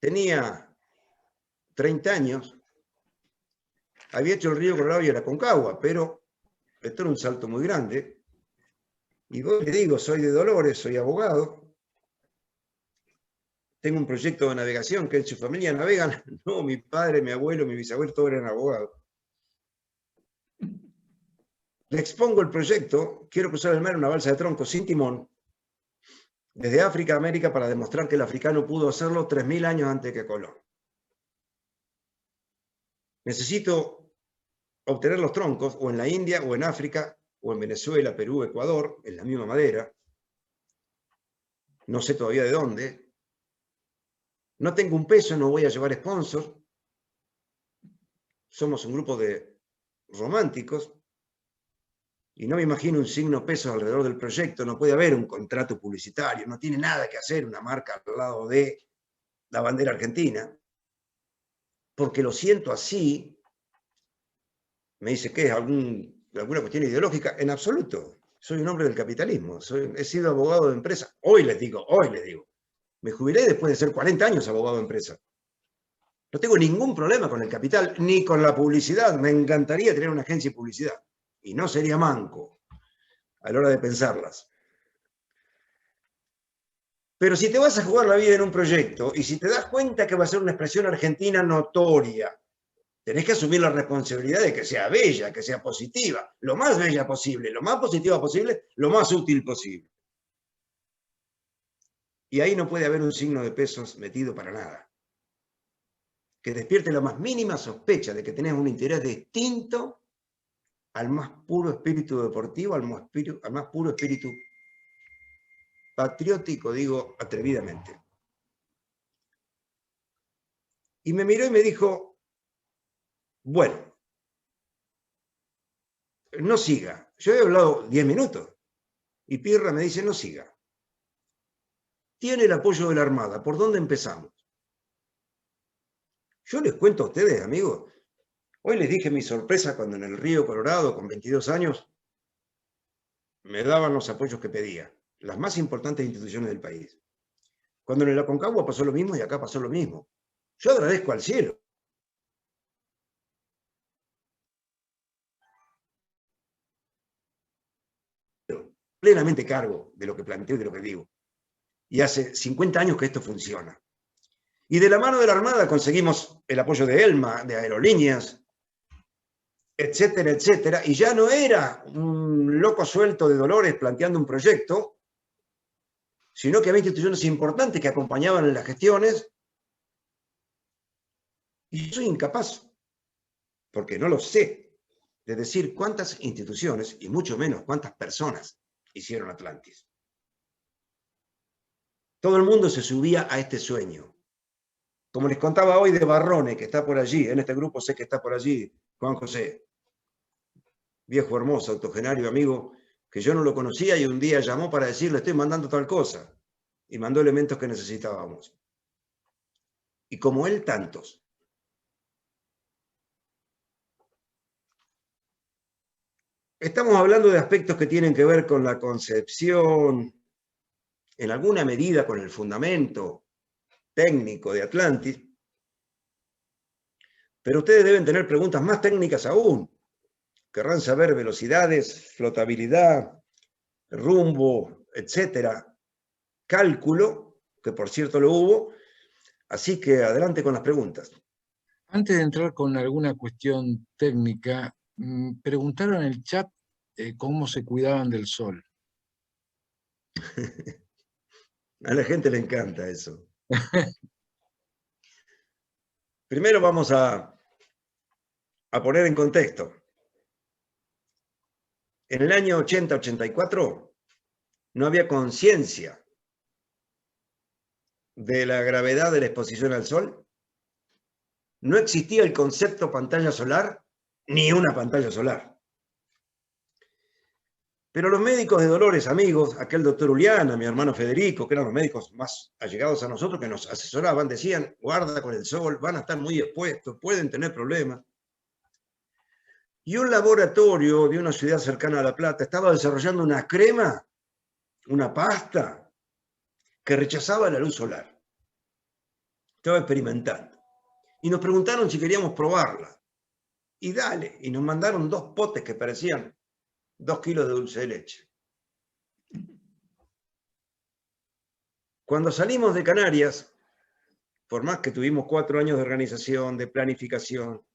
Tenía 30 años, había hecho el Río Colorado y el Aconcagua, pero esto era un salto muy grande. Y voy, le digo, soy de Dolores, soy abogado, tengo un proyecto de navegación que en su familia navegan. No, mi padre, mi abuelo, mi bisabuelo, todos eran abogados. Le expongo el proyecto, quiero cruzar el mar en una balsa de troncos sin timón, desde África a América, para demostrar que el africano pudo hacerlo 3000 años antes que Colón. Necesito obtener los troncos o en la India o en África o en Venezuela, Perú, Ecuador, en la misma madera. No sé todavía de dónde. No tengo un peso, no voy a llevar sponsor. Somos un grupo de románticos y no me imagino un signo peso alrededor del proyecto. No puede haber un contrato publicitario, no tiene nada que hacer una marca al lado de la bandera argentina, porque lo siento así. Me dice, ¿qué es alguna cuestión ideológica? En absoluto. Soy un hombre del capitalismo. He sido abogado de empresa. Hoy les digo. Me jubilé después de ser 40 años abogado de empresa. No tengo ningún problema con el capital, ni con la publicidad. Me encantaría tener una agencia de publicidad. Y no sería manco a la hora de pensarlas. Pero si te vas a jugar la vida en un proyecto, y si te das cuenta que va a ser una expresión argentina notoria, tenés que asumir la responsabilidad de que sea bella, que sea positiva, lo más bella posible, lo más positiva posible, lo más útil posible. Y ahí no puede haber un signo de pesos metido para nada, que despierte la más mínima sospecha de que tenés un interés distinto al más puro espíritu deportivo, al más puro espíritu patriótico, digo atrevidamente. Y me miró y me dijo, bueno, no siga. Yo he hablado 10 minutos y Pirra me dice, no siga. Tiene el apoyo de la Armada. ¿Por dónde empezamos? Yo les cuento a ustedes, amigos. Hoy les dije mi sorpresa cuando en el Río Colorado, con 22 años, me daban los apoyos que pedía. Las más importantes instituciones del país. Cuando en el Aconcagua pasó lo mismo y acá pasó lo mismo. Yo agradezco al cielo. Plenamente cargo de lo que planteo y de lo que digo. Y hace 50 años que esto funciona. Y de la mano de la Armada conseguimos el apoyo de ELMA, de Aerolíneas, etcétera, etcétera. Y ya no era un loco suelto de Dolores planteando un proyecto, sino que había instituciones importantes que acompañaban en las gestiones. Y yo soy incapaz, porque no lo sé, de decir cuántas instituciones, y mucho menos cuántas personas, hicieron Atlantis. Todo el mundo se subía a este sueño. Como les contaba hoy de Barrone, que está por allí, en este grupo sé que está por allí, Juan José, viejo hermoso, octogenario amigo, que yo no lo conocía y un día llamó para decirle, estoy mandando tal cosa, y mandó elementos que necesitábamos. Y como él, tantos. Estamos hablando de aspectos que tienen que ver con la concepción, en alguna medida con el fundamento técnico de Atlantis, pero ustedes deben tener preguntas más técnicas aún. Querrán saber velocidades, flotabilidad, rumbo, etcétera, cálculo, que por cierto lo hubo, así que adelante con las preguntas. Antes de entrar con alguna cuestión técnica, preguntaron en el chat cómo se cuidaban del sol. A la gente le encanta eso. Primero vamos a poner en contexto. En el año 80-84 no había conciencia de la gravedad de la exposición al sol. No existía el concepto pantalla solar ni una pantalla solar. Pero los médicos de Dolores, amigos, aquel doctor Uliana, mi hermano Federico, que eran los médicos más allegados a nosotros, que nos asesoraban, decían, guarda con el sol, van a estar muy expuestos, pueden tener problemas. Y un laboratorio de una ciudad cercana a La Plata estaba desarrollando una crema, una pasta, que rechazaba la luz solar. Estaba experimentando. Y nos preguntaron si queríamos probarla. Y dale, y nos mandaron 2 potes que parecían 2 kilos de dulce de leche. Cuando salimos de Canarias, por más que tuvimos 4 años de organización, de planificación,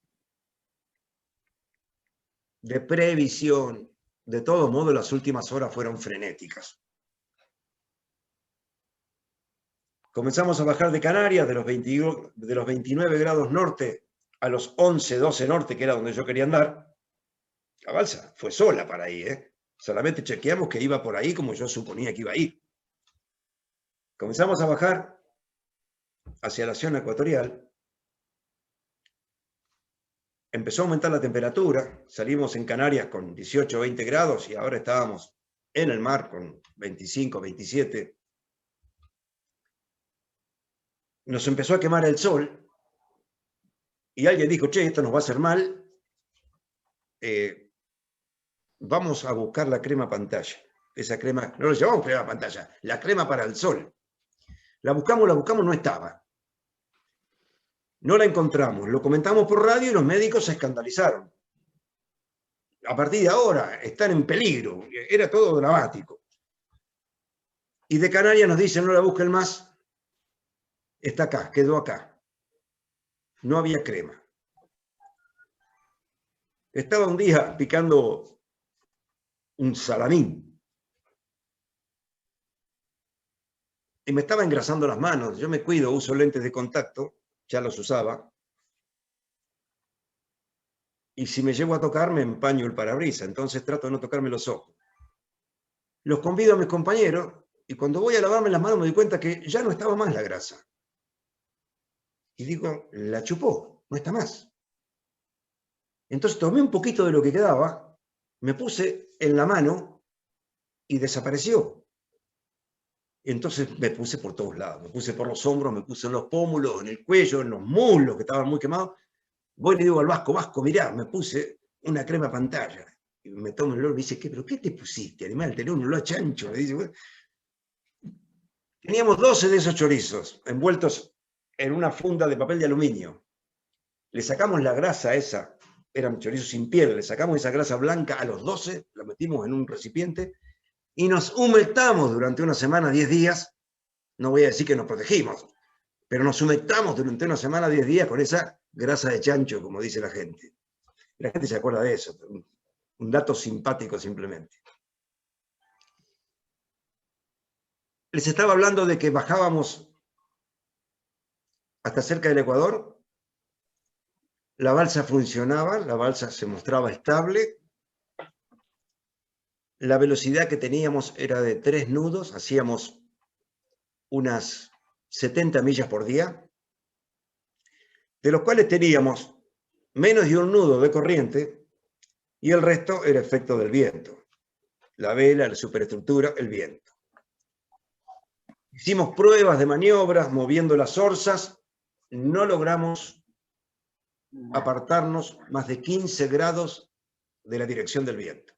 de previsión, de todo modo las últimas horas fueron frenéticas. Comenzamos a bajar de Canarias, de los 29 grados norte a los 11, 12 norte, que era donde yo quería andar. La balsa fue sola para ahí, Solamente chequeamos que iba por ahí como yo suponía que iba a ir. Comenzamos a bajar hacia la zona ecuatorial. Empezó a aumentar la temperatura. Salimos en Canarias con 18 o 20 grados y ahora estábamos en el mar con 25, 27. Nos empezó a quemar el sol y alguien dijo, che, esto nos va a hacer mal. Vamos a buscar la crema pantalla. Esa crema, no lo llamamos crema pantalla, la crema para el sol. La buscamos, no estaba. No la encontramos. Lo comentamos por radio y los médicos se escandalizaron. A partir de ahora están en peligro. Era todo dramático. Y de Canarias nos dicen, no la busquen más. Está acá, quedó acá. No había crema. Estaba un día picando un salamín. Y me estaba engrasando las manos. Yo me cuido, uso lentes de contacto, ya los usaba. Y si me llego a tocar, me empaño el parabrisas. Entonces trato de no tocarme los ojos. Los convido a mis compañeros y cuando voy a lavarme las manos me doy cuenta que ya no estaba más la grasa. Y digo, la chupó, no está más. Entonces tomé un poquito de lo que quedaba me puse en la mano y desapareció. Entonces me puse por todos lados, me puse por los hombros, me puse en los pómulos, en el cuello, en los muslos que estaban muy quemados. Voy y le digo al Vasco, Vasco, mirá, me puse una crema pantalla. Y me toma el olor y me dice, ¿pero qué te pusiste, animal? Tenés un olor a chancho. Me dice, bueno. Teníamos 12 de esos chorizos envueltos en una funda de papel de aluminio. Le sacamos la grasa esa, eran chorizos sin piel, le sacamos esa grasa blanca a los 12, la metimos en un recipiente y nos humectamos durante una semana, 10 días. No voy a decir que nos protegimos, pero nos humectamos durante una semana, 10 días con esa grasa de chancho, como dice la gente. La gente se acuerda de eso. Un dato simpático simplemente. Les estaba hablando de que bajábamos hasta cerca del Ecuador. La balsa funcionaba, la balsa se mostraba estable. La velocidad que teníamos era de 3 nudos, hacíamos unas 70 millas por día, de los cuales teníamos menos de un nudo de corriente y el resto era efecto del viento. La vela, la superestructura, el viento. Hicimos pruebas de maniobras moviendo las orzas, no logramos apartarnos más de 15 grados de la dirección del viento.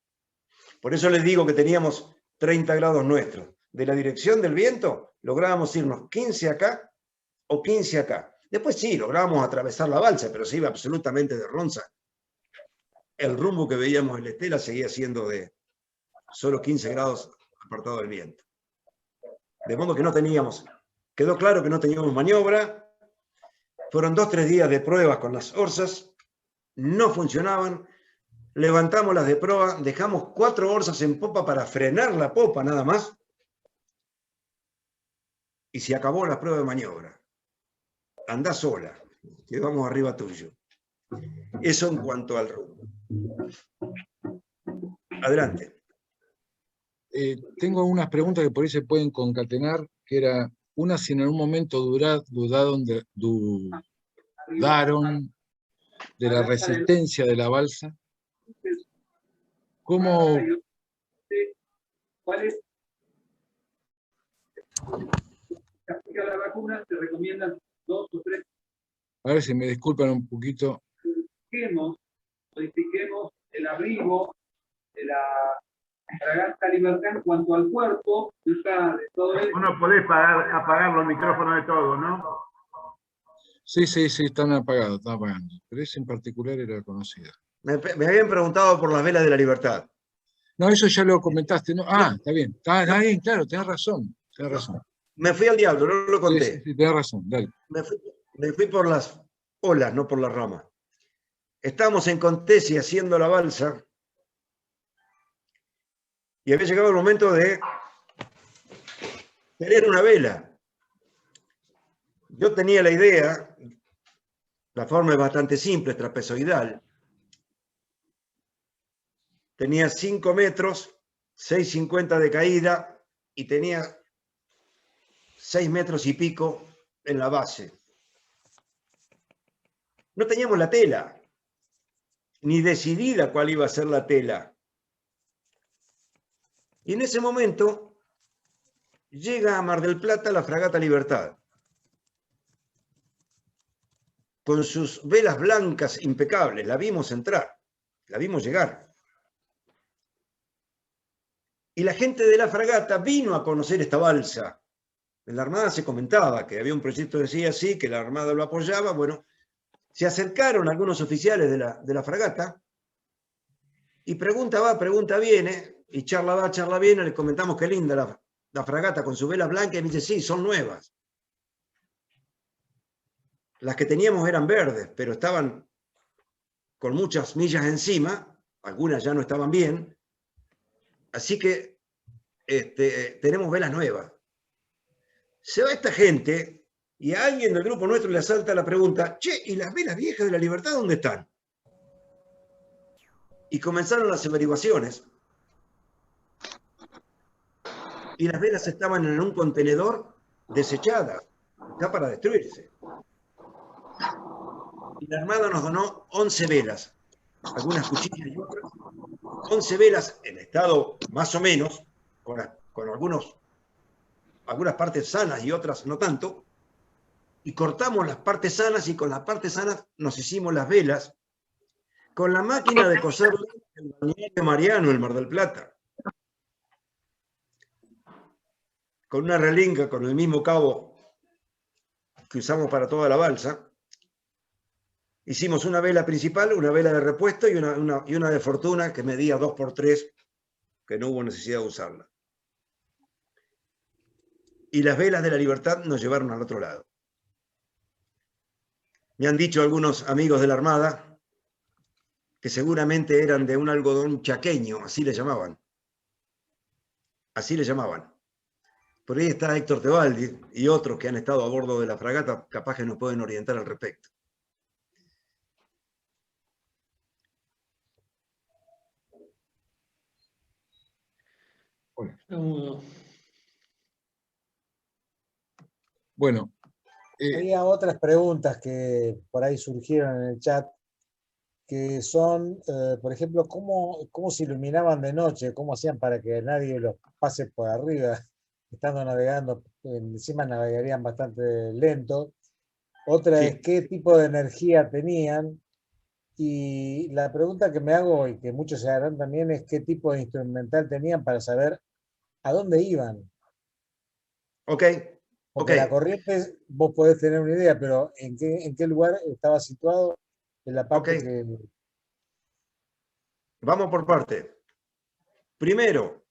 Por eso les digo que teníamos 30 grados nuestros. De la dirección del viento lográbamos irnos 15 acá o 15 acá. Después sí, lográbamos atravesar la balsa, pero se iba absolutamente de ronza. El rumbo que veíamos en la estela seguía siendo de solo 15 grados apartado del viento. De modo que no teníamos, quedó claro que no teníamos maniobra. Fueron 2 o 3 días de pruebas con las orzas, no funcionaban. Levantamos las de proa, dejamos 4 orzas en popa para frenar la popa nada más. Y se acabó la prueba de maniobra. Andá sola, que vamos arriba tuyo. Eso en cuanto al rumbo. Adelante. Tengo unas preguntas que por ahí se pueden concatenar, que era, una, si en algún momento dudaron de la resistencia de la balsa. ¿Cómo? ¿Cuál es? Se aplica la vacuna, se recomiendan 2 o 3. A ver si me disculpan un poquito. Modifiquemos el arribo de la fragata Libertad en cuanto al cuerpo, de todo esto. Vos no podés apagar los micrófonos de todo, ¿no? Sí, están apagados, están apagando. Pero ese en particular era conocida. Me habían preguntado por las velas de la Libertad. No, eso ya lo comentaste, ¿no? Ah, está bien, bien, claro, tenés razón. Me fui al diablo, no lo conté. Sí, tenés razón, dale. Me fui por las olas, no por la rama. Estábamos en Contesi haciendo la balsa y había llegado el momento de tener una vela. Yo tenía la idea, la forma es bastante simple, es trapezoidal. Tenía 5 metros, 6,50 de caída y tenía 6 metros y pico en la base. No teníamos la tela, ni decidida cuál iba a ser la tela. Y en ese momento llega a Mar del Plata la fragata Libertad, con sus velas blancas impecables. La vimos entrar, la vimos llegar. Y la gente de la fragata vino a conocer esta balsa. En la Armada se comentaba que había un proyecto que decía así, que la Armada lo apoyaba. Bueno, se acercaron algunos oficiales de la fragata y pregunta va, pregunta viene, y charla va, charla viene. Le comentamos qué linda la fragata con su vela blanca y me dice, sí, son nuevas. Las que teníamos eran verdes, pero estaban con muchas millas encima, algunas ya no estaban bien, así que tenemos velas nuevas. Se va esta gente y a alguien del grupo nuestro le asalta la pregunta, che, ¿y las velas viejas de la Libertad dónde están? Y comenzaron las averiguaciones. Y las velas estaban en un contenedor desechadas, ya para destruirse. Y la Armada nos donó 11 velas, algunas cuchillas y otras, 11 velas en estado más o menos, con algunas partes sanas y otras no tanto, y cortamos las partes sanas y con las partes sanas nos hicimos las velas con la máquina de coser el balneario Mariano, el Mar del Plata. Con una relinga, con el mismo cabo que usamos para toda la balsa. Hicimos una vela principal, una vela de repuesto y una de fortuna que medía 2×3, que no hubo necesidad de usarla. Y las velas de la Libertad nos llevaron al otro lado. Me han dicho algunos amigos de la Armada que seguramente eran de un algodón chaqueño, así le llamaban. Así le llamaban. Por ahí está Héctor Tebaldi y otros que han estado a bordo de la fragata, capaz que nos pueden orientar al respecto. Bueno, había otras preguntas que por ahí surgieron en el chat, que son, por ejemplo, ¿cómo se iluminaban de noche? ¿Cómo hacían para que nadie los pase por arriba? Estando navegando, encima navegarían bastante lento. Otra es, ¿qué tipo de energía tenían? Y la pregunta que me hago, y que muchos se harán también, es qué tipo de instrumental tenían para saber a dónde iban. Ok. Porque la corriente, vos podés tener una idea, pero ¿en qué lugar estaba situado? En la parte que... Vamos por parte. Primero,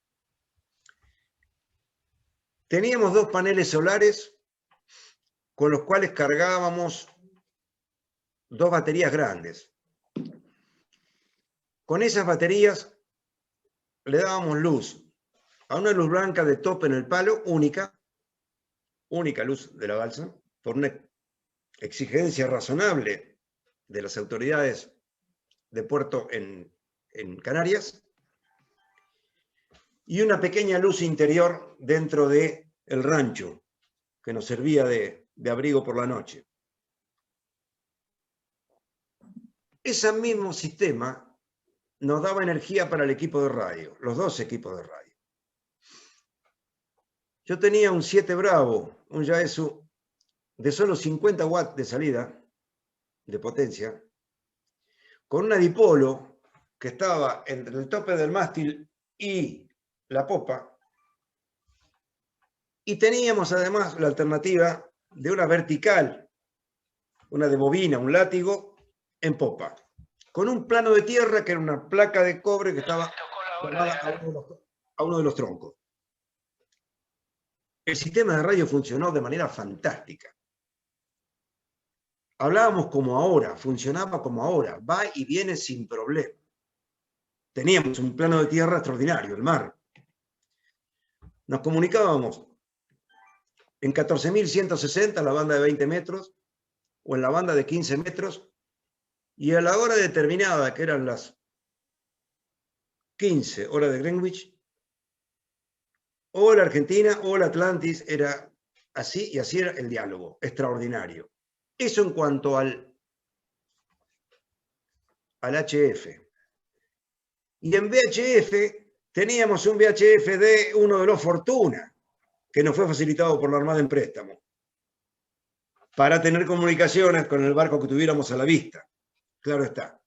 teníamos 2 paneles solares con los cuales cargábamos 2 baterías grandes. Con esas baterías le dábamos luz a una luz blanca de tope en el palo, única luz de la balsa, por una exigencia razonable de las autoridades de puerto en Canarias, y una pequeña luz interior dentro del rancho, que nos servía de abrigo por la noche. Ese mismo sistema nos daba energía para el equipo de radio, los 2 equipos de radio. Yo tenía un 7 Bravo, un Yaesu de solo 50 watts de salida, de potencia, con una dipolo que estaba entre el tope del mástil y la popa, y teníamos además la alternativa de una vertical, una de bobina, un látigo, en popa, con un plano de tierra que era una placa de cobre que estaba colgada a uno de los troncos. El sistema de radio funcionó de manera fantástica. Hablábamos como ahora, funcionaba como ahora, va y viene sin problema. Teníamos un plano de tierra extraordinario, el mar. Nos comunicábamos en 14.160, la banda de 20 metros, o en la banda de 15 metros, y a la hora determinada, que eran las 15 horas de Greenwich, o la Argentina o la Atlantis, era así, y así era el diálogo, extraordinario. Eso en cuanto al HF. Y en VHF teníamos un VHF de uno de los Fortuna, que nos fue facilitado por la Armada en préstamo, para tener comunicaciones con el barco que tuviéramos a la vista. Claro está.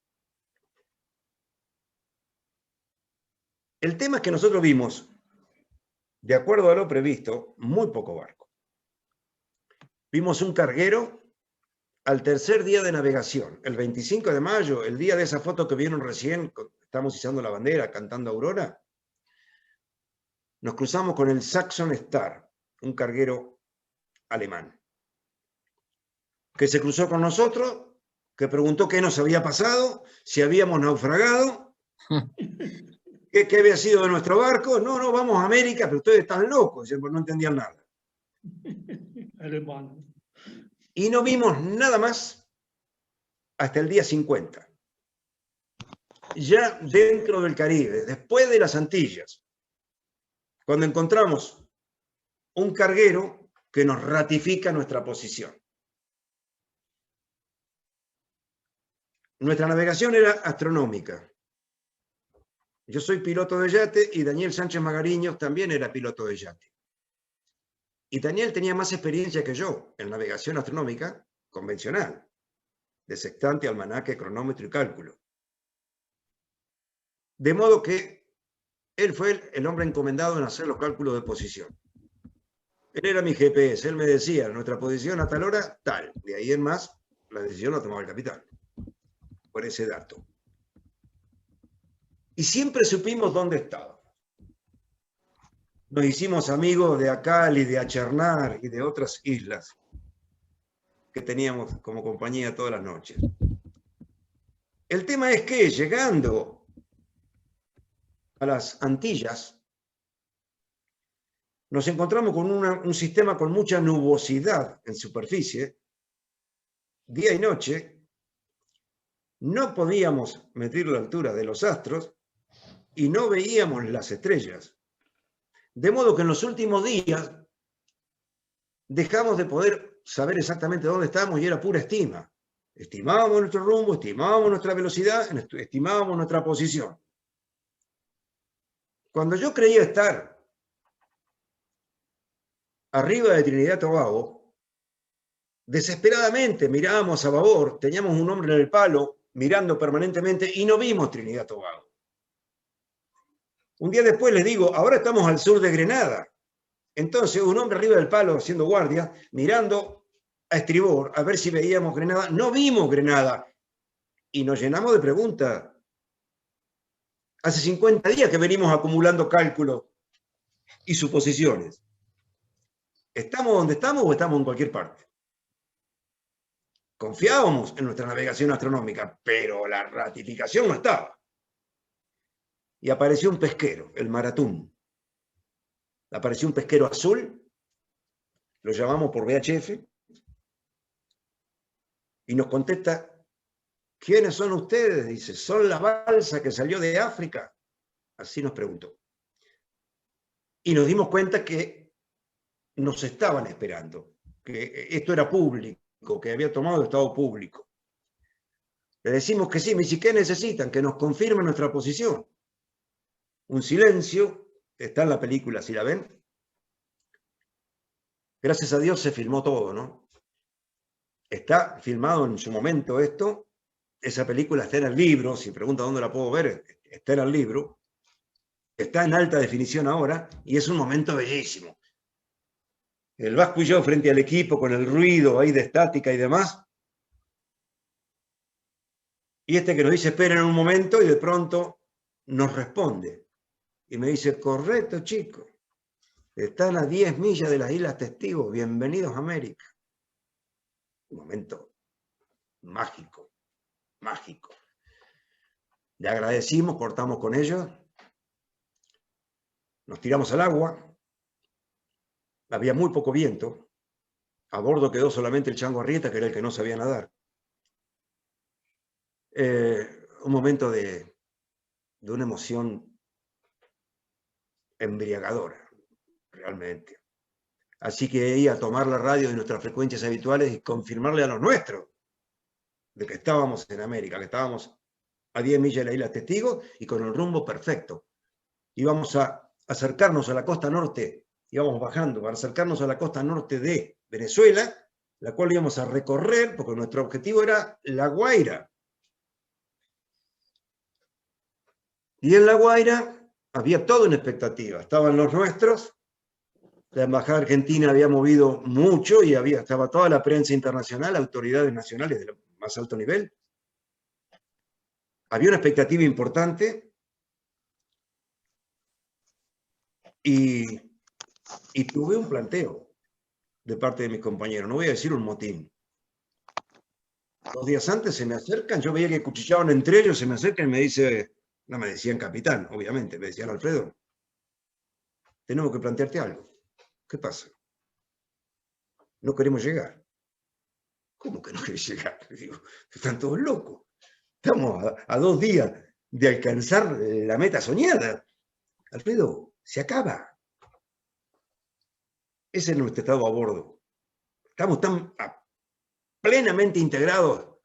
El tema es que nosotros vimos, de acuerdo a lo previsto, muy poco barco. Vimos un carguero al tercer día de navegación, el 25 de mayo, el día de esa foto que vieron recién, estamos izando la bandera, cantando Aurora. Nos cruzamos con el Saxon Star, un carguero alemán, que se cruzó con nosotros, que preguntó qué nos había pasado, si habíamos naufragado, qué había sido de nuestro barco. No, vamos a América, pero ustedes están locos, no entendían nada. Alemán. Y no vimos nada más hasta el día 50. Ya dentro del Caribe, después de las Antillas, cuando encontramos un carguero que nos ratifica nuestra posición. Nuestra navegación era astronómica. Yo soy piloto de yate y Daniel Sánchez Magariños también era piloto de yate. Y Daniel tenía más experiencia que yo en navegación astronómica convencional, de sextante, almanaque, cronómetro y cálculo. De modo que él fue el hombre encomendado en hacer los cálculos de posición. Él era mi GPS, él me decía, nuestra posición a tal hora, tal. De ahí en más, la decisión la tomaba el capitán, por ese dato. Y siempre supimos dónde estábamos. Nos hicimos amigos de Acali, de Achernar y de otras islas que teníamos como compañía todas las noches. El tema es que llegando a las Antillas, nos encontramos con un sistema con mucha nubosidad en superficie, día y noche, no podíamos medir la altura de los astros y no veíamos las estrellas. De modo que en los últimos días dejamos de poder saber exactamente dónde estábamos y era pura estima. Estimábamos nuestro rumbo, estimábamos nuestra velocidad, estimábamos nuestra posición. Cuando yo creía estar arriba de Trinidad y Tobago, desesperadamente mirábamos a babor, teníamos un hombre en el palo mirando permanentemente y no vimos Trinidad y Tobago. Un día después les digo, ahora estamos al sur de Grenada. Entonces un hombre arriba del palo haciendo guardia, mirando a estribor a ver si veíamos Grenada. No vimos Grenada y nos llenamos de preguntas. Hace 50 días que venimos acumulando cálculos y suposiciones. ¿Estamos donde estamos o estamos en cualquier parte? Confiábamos en nuestra navegación astronómica, pero la ratificación no estaba. Y apareció un pesquero, el Maratún. Apareció un pesquero azul, lo llamamos por VHF, y nos contesta, ¿quiénes son ustedes? Dice, ¿son la balsa que salió de África? Así nos preguntó. Y nos dimos cuenta que nos estaban esperando, que esto era público, que había tomado estado público. Le decimos que sí, me dice, ¿qué necesitan? Que nos confirmen nuestra posición. Un silencio, está en la película, si la ven. Gracias a Dios se filmó todo, ¿no? Está filmado en su momento esto. Esa película está en el libro, si pregunta dónde la puedo ver, está en el libro. Está en alta definición ahora y es un momento bellísimo. El Vasco y yo frente al equipo con el ruido ahí de estática y demás. Y este que nos dice esperen un momento y de pronto nos responde. Y me dice, correcto, chicos. Están a 10 millas de las Islas Testigos. Bienvenidos a América. Un momento mágico, mágico. Le agradecimos, cortamos con ellos. Nos tiramos al agua. Había muy poco viento. A bordo quedó solamente el Chango Arrieta, que era el que no sabía nadar. Un momento de una emoción embriagadora, realmente. Así que ahí a tomar la radio de nuestras frecuencias habituales y confirmarle a los nuestros de que estábamos en América, que estábamos a 10 millas de la isla Testigo y con el rumbo perfecto. Íbamos a acercarnos a la costa norte, íbamos bajando para acercarnos a la costa norte de Venezuela, la cual íbamos a recorrer porque nuestro objetivo era La Guaira. Y en La Guaira había toda una expectativa. Estaban los nuestros, la Embajada Argentina había movido mucho y estaba toda la prensa internacional, autoridades nacionales de más alto nivel. Había una expectativa importante y tuve un planteo de parte de mis compañeros, no voy a decir un motín. 2 días antes se me acercan, yo veía que cuchillaban entre ellos, se me acercan y me dice... No me decían capitán, obviamente, me decían Alfredo, tenemos que plantearte algo. ¿Qué pasa? No queremos llegar. ¿Cómo que no querés llegar? Digo, están todos locos. Estamos a 2 días de alcanzar la meta soñada. Alfredo, se acaba. Ese es nuestro estado a bordo. Estamos tan plenamente integrados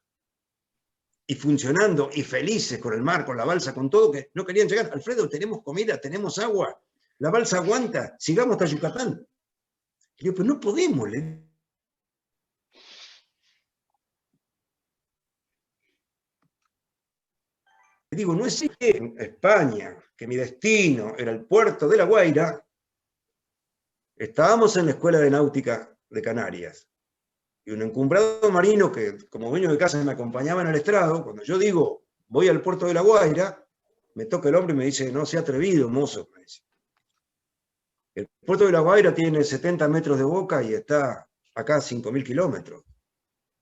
y funcionando y felices con el mar, con la balsa, con todo, que no querían llegar. Alfredo, tenemos comida, tenemos agua, la balsa aguanta, sigamos hasta Yucatán. Y yo, pero no podemos. Le digo, no es en España, que mi destino era el puerto de La Guaira. Estábamos en la Escuela de Náutica de Canarias. Y un encumbrado marino que, como dueño de casa, me acompañaba en el estrado, cuando yo digo, voy al puerto de La Guaira, me toca el hombre y me dice, no sea atrevido, mozo. Me dice. El puerto de La Guaira tiene 70 metros de boca y está acá a 5.000 kilómetros.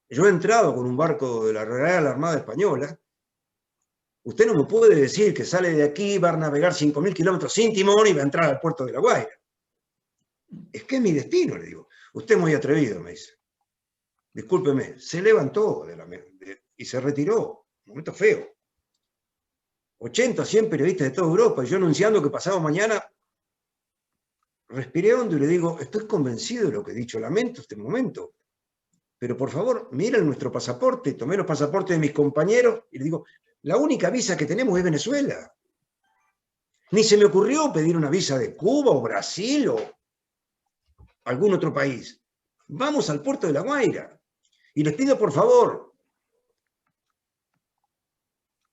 Yo he entrado con un barco de la Real Armada Española. Usted no me puede decir que sale de aquí, va a navegar 5.000 kilómetros sin timón y va a entrar al puerto de La Guaira. Es que es mi destino, le digo. Usted es muy atrevido, me dice. Discúlpeme, se levantó y se retiró. Un momento feo. 80 o 100 periodistas de toda Europa y yo anunciando que pasado mañana. Respiré hondo y le digo, estoy convencido de lo que he dicho, lamento este momento. Pero por favor, miren nuestro pasaporte. Tomé los pasaportes de mis compañeros y le digo, la única visa que tenemos es Venezuela. Ni se me ocurrió pedir una visa de Cuba o Brasil o algún otro país. Vamos al puerto de La Guaira. Y les pido, por favor,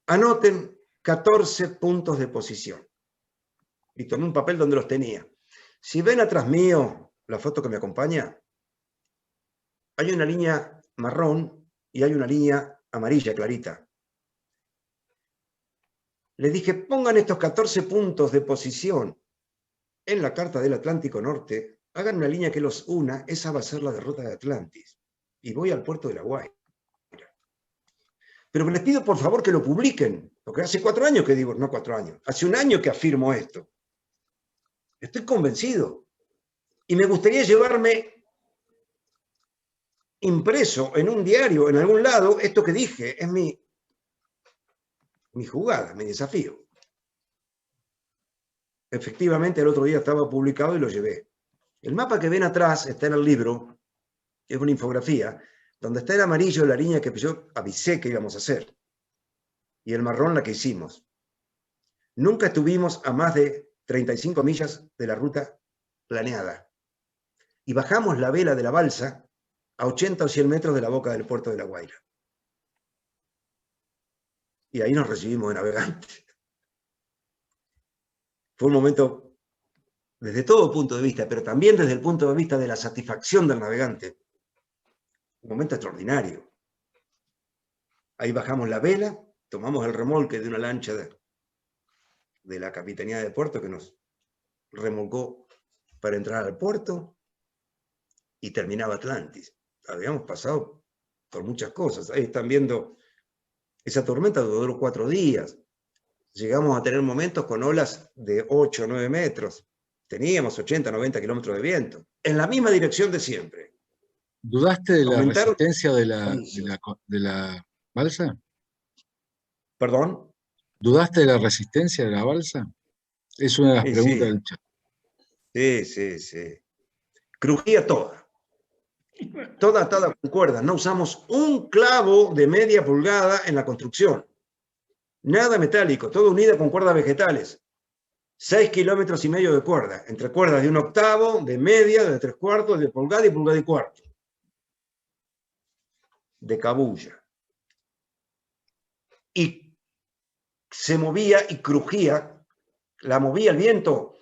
anoten 14 puntos de posición. Y tomé un papel donde los tenía. Si ven atrás mío la foto que me acompaña, hay una línea marrón y hay una línea amarilla clarita. Les dije, pongan estos 14 puntos de posición en la carta del Atlántico Norte, hagan una línea que los una, esa va a ser la derrota de Atlantis. Y voy al puerto de La Guaira. Pero les pido por favor que lo publiquen, porque hace 4 años que digo, no 4 años, hace 1 año que afirmo esto. Estoy convencido. Y me gustaría llevarme impreso en un diario, en algún lado, esto que dije, es mi jugada, mi desafío. Efectivamente, el otro día estaba publicado y lo llevé. El mapa que ven atrás está en el libro, es una infografía, donde está el amarillo la línea que yo avisé que íbamos a hacer, y el marrón la que hicimos. Nunca estuvimos a más de 35 millas de la ruta planeada, y bajamos la vela de la balsa a 80 o 100 metros de la boca del puerto de La Guaira. Y ahí nos recibimos de navegantes. Fue un momento, desde todo punto de vista, pero también desde el punto de vista de la satisfacción del navegante, un momento extraordinario. Ahí bajamos la vela, tomamos el remolque de una lancha de la Capitanía de Puerto que nos remolcó para entrar al puerto y terminaba Atlantis. Habíamos pasado por muchas cosas. Ahí están viendo, esa tormenta duró 4 días. Llegamos a tener momentos con olas de 8 o 9 metros. Teníamos 80, 90 kilómetros de viento, en la misma dirección de siempre. ¿Dudaste de la Aumentaron- resistencia de la balsa? ¿Perdón? ¿Dudaste de la resistencia de la balsa? Es una de las Sí, preguntas sí. del chat. Sí. Crujía toda. Toda atada con cuerdas. No usamos un clavo de media pulgada en la construcción. Nada metálico, todo unida con cuerdas vegetales. 6,5 kilómetros de cuerda, entre cuerdas de 1/8, de media, de 3/4, de pulgada y pulgada y cuarto. De cabulla. Y se movía y crujía, la movía el viento.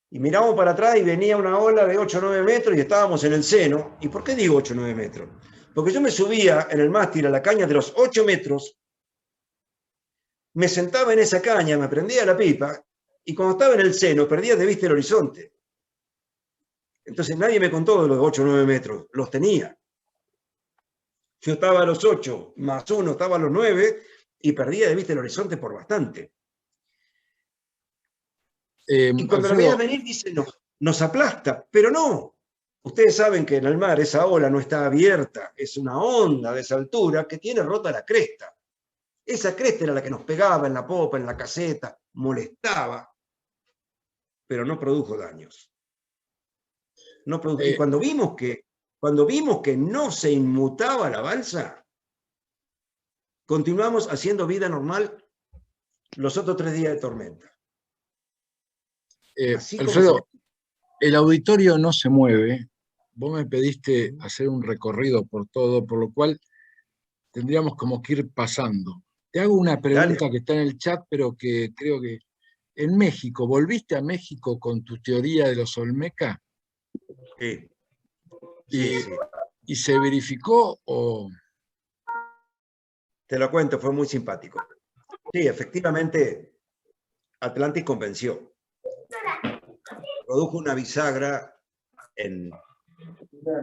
Y miramos para atrás y venía una ola de 8 o 9 metros y estábamos en el seno. ¿Y por qué digo 8 o 9 metros? Porque yo me subía en el mástil a la caña de los 8 metros, me sentaba en esa caña, me prendía la pipa, y cuando estaba en el seno perdía de vista el horizonte. Entonces nadie me contó de los 8 o 9 metros, los tenía. Yo estaba a los 8, más 1 estaba a los 9, y perdía de vista el horizonte por bastante. Y cuando la veías venir, dice, nos aplasta, pero no. Ustedes saben que en el mar esa ola no está abierta, es una onda de esa altura que tiene rota la cresta. Esa cresta era la que nos pegaba en la popa, en la caseta, molestaba, pero no produjo daños. No produjo, y cuando vimos que no se inmutaba la balsa, continuamos haciendo vida normal los otros 3 días de tormenta. Así como Alfredo, el auditorio no se mueve. Vos me pediste hacer un recorrido por todo, por lo cual tendríamos como que ir pasando. Te hago una pregunta que está en el chat, pero que creo que en México, ¿volviste a México con tu teoría de los Olmeca? Sí. ¿Y se verificó o...? Te lo cuento, fue muy simpático. Sí, efectivamente, Atlantis convenció. Produjo una bisagra en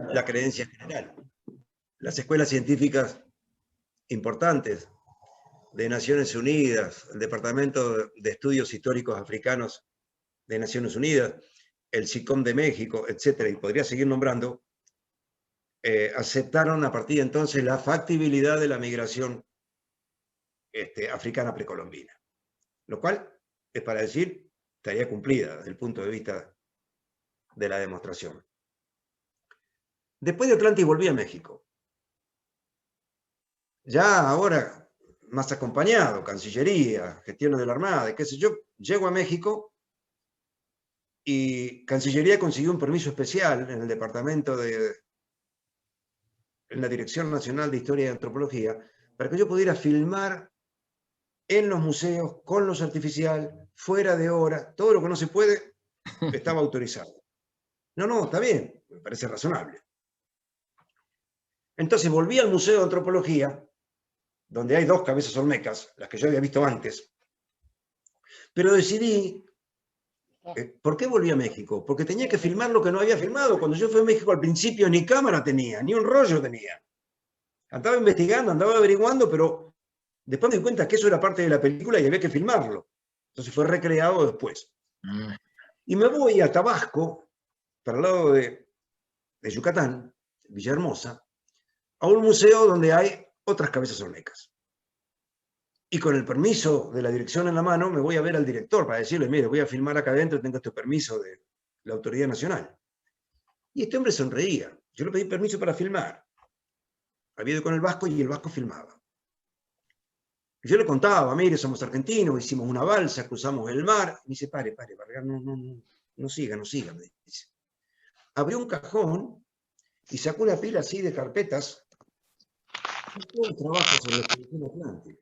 la creencia general. Las escuelas científicas importantes de Naciones Unidas, el Departamento de Estudios Históricos Africanos de Naciones Unidas, el SICOM de México, etcétera, y podría seguir nombrando, aceptaron a partir de entonces la factibilidad de la migración africana precolombina. Lo cual es para decir, estaría cumplida desde el punto de vista de la demostración. Después de Atlantis volví a México. Ya ahora, más acompañado, Cancillería, gestiones de la Armada, qué sé yo, llego a México y Cancillería consiguió un permiso especial en el departamento en la Dirección Nacional de Historia y Antropología, para que yo pudiera filmar en los museos, con luz artificial, fuera de hora, todo lo que no se puede, estaba autorizado. No, está bien, me parece razonable. Entonces volví al Museo de Antropología, donde hay 2 cabezas olmecas, las que yo había visto antes, pero decidí, ¿por qué volví a México? Porque tenía que filmar lo que no había filmado. Cuando yo fui a México al principio ni cámara tenía, ni un rollo tenía. Andaba investigando, andaba averiguando, pero después me di cuenta que eso era parte de la película y había que filmarlo. Entonces fue recreado después. Y me voy a Tabasco, para el lado de Yucatán, Villahermosa, a un museo donde hay otras cabezas olmecas. Y con el permiso de la dirección en la mano, me voy a ver al director para decirle, mire, voy a filmar acá adentro, tengo este permiso de la autoridad nacional. Y este hombre sonreía. Yo le pedí permiso para filmar. Había ido con el vasco y el vasco filmaba. Yo le contaba, mire, somos argentinos, hicimos una balsa, cruzamos el mar. Me dice, pare, Vargas, no siga, me dice. Abrió un cajón y sacó una pila así de carpetas. Todo el trabajo sobre la expedición atlántica.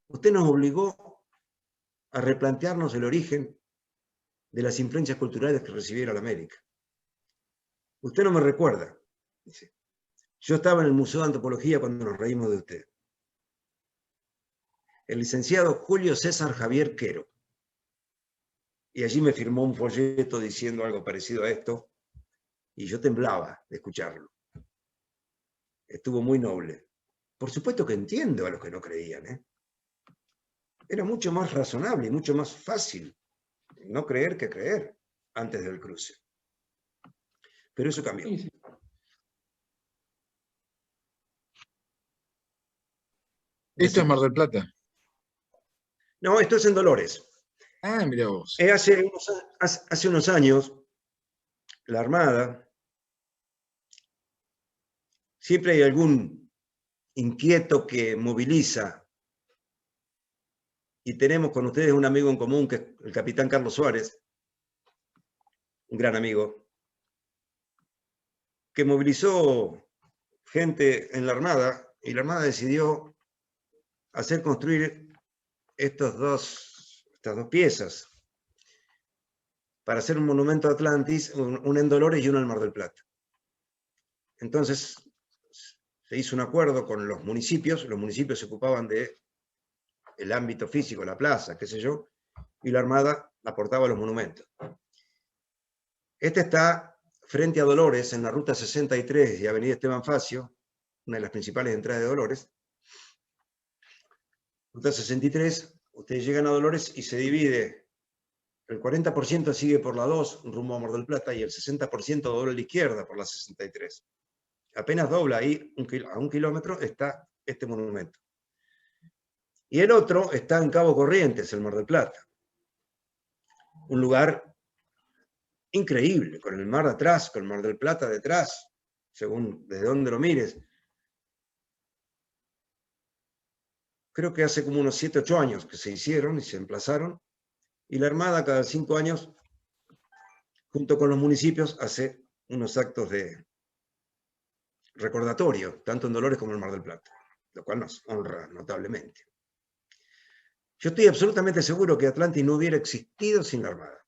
Usted nos obligó a replantearnos el origen de las influencias culturales que recibiera la América. Usted no me recuerda, dice. Yo estaba en el Museo de Antropología cuando nos reímos de usted. El licenciado Julio César Javier Quero. Y allí me firmó un folleto diciendo algo parecido a esto, y yo temblaba de escucharlo. Estuvo muy noble. Por supuesto que entiendo a los que no creían, ¿eh? Era mucho más razonable y mucho más fácil no creer que creer antes del cruce. Pero eso cambió. Sí, sí. ¿Esto es Mar del Plata? No, esto es en Dolores. Ah, mira vos. Hace unos años, la Armada, siempre hay algún inquieto que moviliza. Y tenemos con ustedes un amigo en común, que es el capitán Carlos Suárez, un gran amigo, que movilizó gente en la Armada, y la Armada decidió hacer construir estas dos piezas para hacer un monumento a Atlantis, un en Dolores y uno en Mar del Plata. Entonces se hizo un acuerdo con los municipios se ocupaban de el ámbito físico, la plaza, qué sé yo, y la Armada aportaba los monumentos. Este está frente a Dolores, en la ruta 63 y avenida Esteban Facio, una de las principales entradas de Dolores. Ruta 63, ustedes llegan a Dolores y se divide, el 40% sigue por la 2, rumbo a Mar del Plata, y el 60% dobla a la izquierda por la 63. Apenas dobla ahí, a 1 kilómetro, está este monumento. Y el otro está en Cabo Corrientes, el Mar del Plata. Un lugar increíble, con el mar atrás, con el Mar del Plata detrás, según desde donde lo mires. creo que hace como unos 7, 8 años que se hicieron y se emplazaron, y la Armada cada 5 años, junto con los municipios, hace unos actos de recordatorio, tanto en Dolores como en Mar del Plata, lo cual nos honra notablemente. Yo estoy absolutamente seguro que Atlantis no hubiera existido sin la Armada.